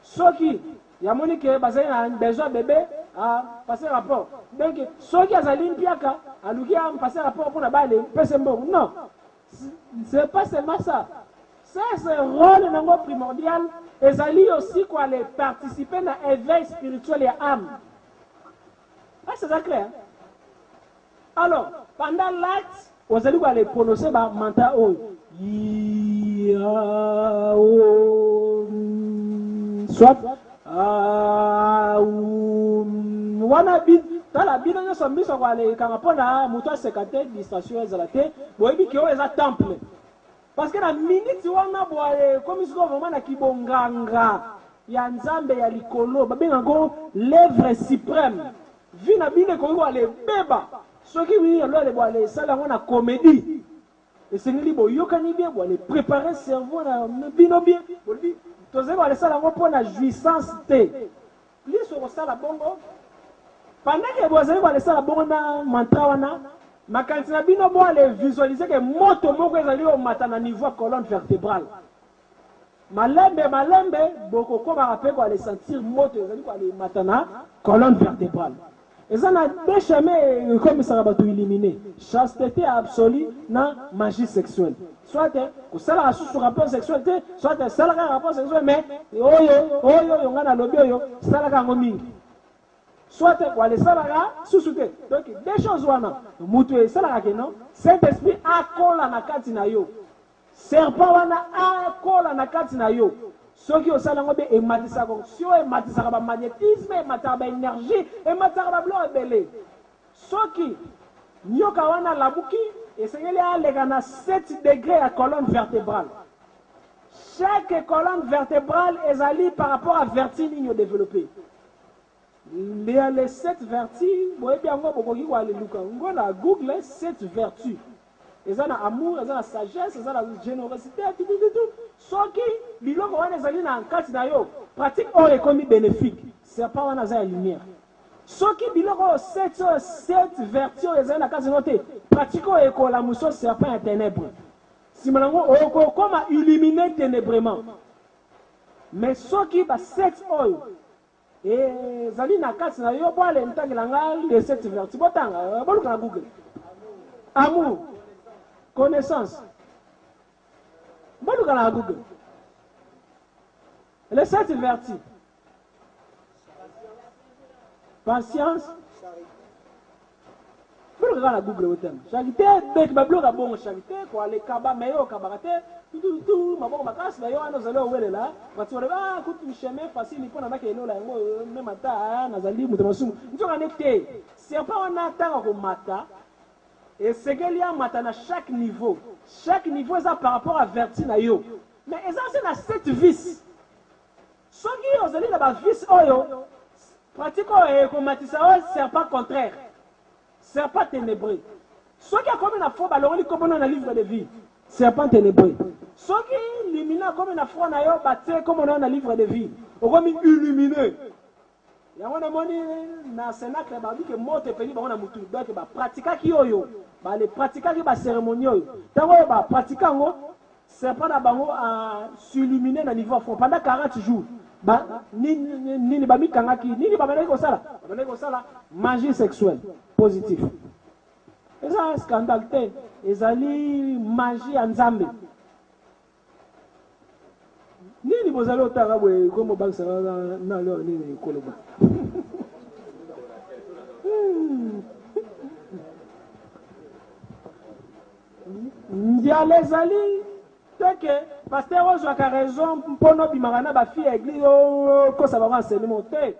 soki ya monika bazali na besoin bébé a passer rapport donc soki ezali mpiaka aluki a passer rapport pour na bale pese mbongo non c'est pas seulement ça c'est un rôle nango primordial. Et Zali aussi quoi les participer à l'éveil spirituel et âme. Ah, c'est ça clair. Alors, pendant l'acte, vous allez aller prononcer par manta o. Soit wana bid tala bina nyo sombi so kwa le kamapona muto sekate distraction ezalate boyebi ki o eza temple. Parce que la minute wana boye comme ce qu'on vraiment na kibonganga ya nzambe ya likolo babenga ngo l'œuvre suprême vina bine ko wale beba soki wi lo le boale sala wana comédie et c'est ni bo yokani bien boale préparer cerveau na bino bien bolbi toze boale sala ngo pona jouissance te liso ko sala bongo pendant que boale boale sala bongo na mantra wana makanti na bino bo aller visualiser que moto moko ezali o matana niveau colonne vertébrale malembe boko ko ba rappel ko aller sentir moto ezali ko aller matana colonne vertébrale et ça na deux chemins comme ça va tout éliminer chasteté absolue na magie sexuelle soit ko sala sous rapport sexuel soit sala rapport sexuel mais oyo ngana lobi oyo sala ka ngomingi soit quoi les salaga sous-souté donc deux choses wana mutu et salaga que non Saint-Esprit a kola na kati na yo serpent wana a kola na kati na yo ceux qui ont ça langue et matisa corruption et matisa ba magnétisme et matisa ba énergie et matisa ba blanc belé ceux qui nyoka wana labuki et c'est les gars 7 degrés à colonne vertébrale. Chaque colonne vertébrale est alliée par rapport à vertige développée. Les 7 vertus, vous voyez bien, vous allez Google 7 vertus. Ils ont l'amour, ils ont la sagesse, ils ont la générosité, tout. Ce qui, les gens qui sont en cas pratique est comme bénéfique. C'est pas la lumière. Ce qui, les gens qui ont 7 vertus, ils ont la cas pratique est la mousson, c'est pas un ténèbre. Si on comme illuminer ténébrement. Mais ceux qui ont 7 oeils, et zali na kasi na yo bwale ntangilanga les 7 vertus botanga boluka Google amour connaissance boluka na Google les 7 vertus patience boluka na Google otem charité bec babloka bon charité kwa le kaba meyo kabarate tout maboko makasi bayo ana zalo welela batu ba kutu chemin facile pour na bakelo la ngo même ata na zali mutu masumu nzoka nekte c'est pas on attend ko mata et c'est que li a mata na chaque niveau ça par rapport à vertu na yo mais ça c'est na 7 vices soki ozali na ba vices oyo pratique o ko matisa o serpent contraire serpent ténébreux soki a comme na fo balongoli comme na livre de vie serpent ténébreux. Ceux qui illuminent comme une foi na yo bâté comme on a un livre de vie. On va illuminer. Il y a un na Sénacle ba dit que mort te pays ba on a mutu donc ba pratika ki oyo ba les pratika ki ba cérémonie oyo. Tango ba pratika ngo serpent na bango a s'illuminer na niveau fond pendant 40 jours. Ba ni ba mikanga ki ni ba bana ko sala. Ba bana ko sala magie sexuelle positive. Et ça scandale te ezali magie en Nzambe. Nini bozali otanga bwe komo bakisa na leo nini koloba. Ndiale zali teke pasteur ozwaka raison mpono bimaka na ba fille église ko ça va enseignement te.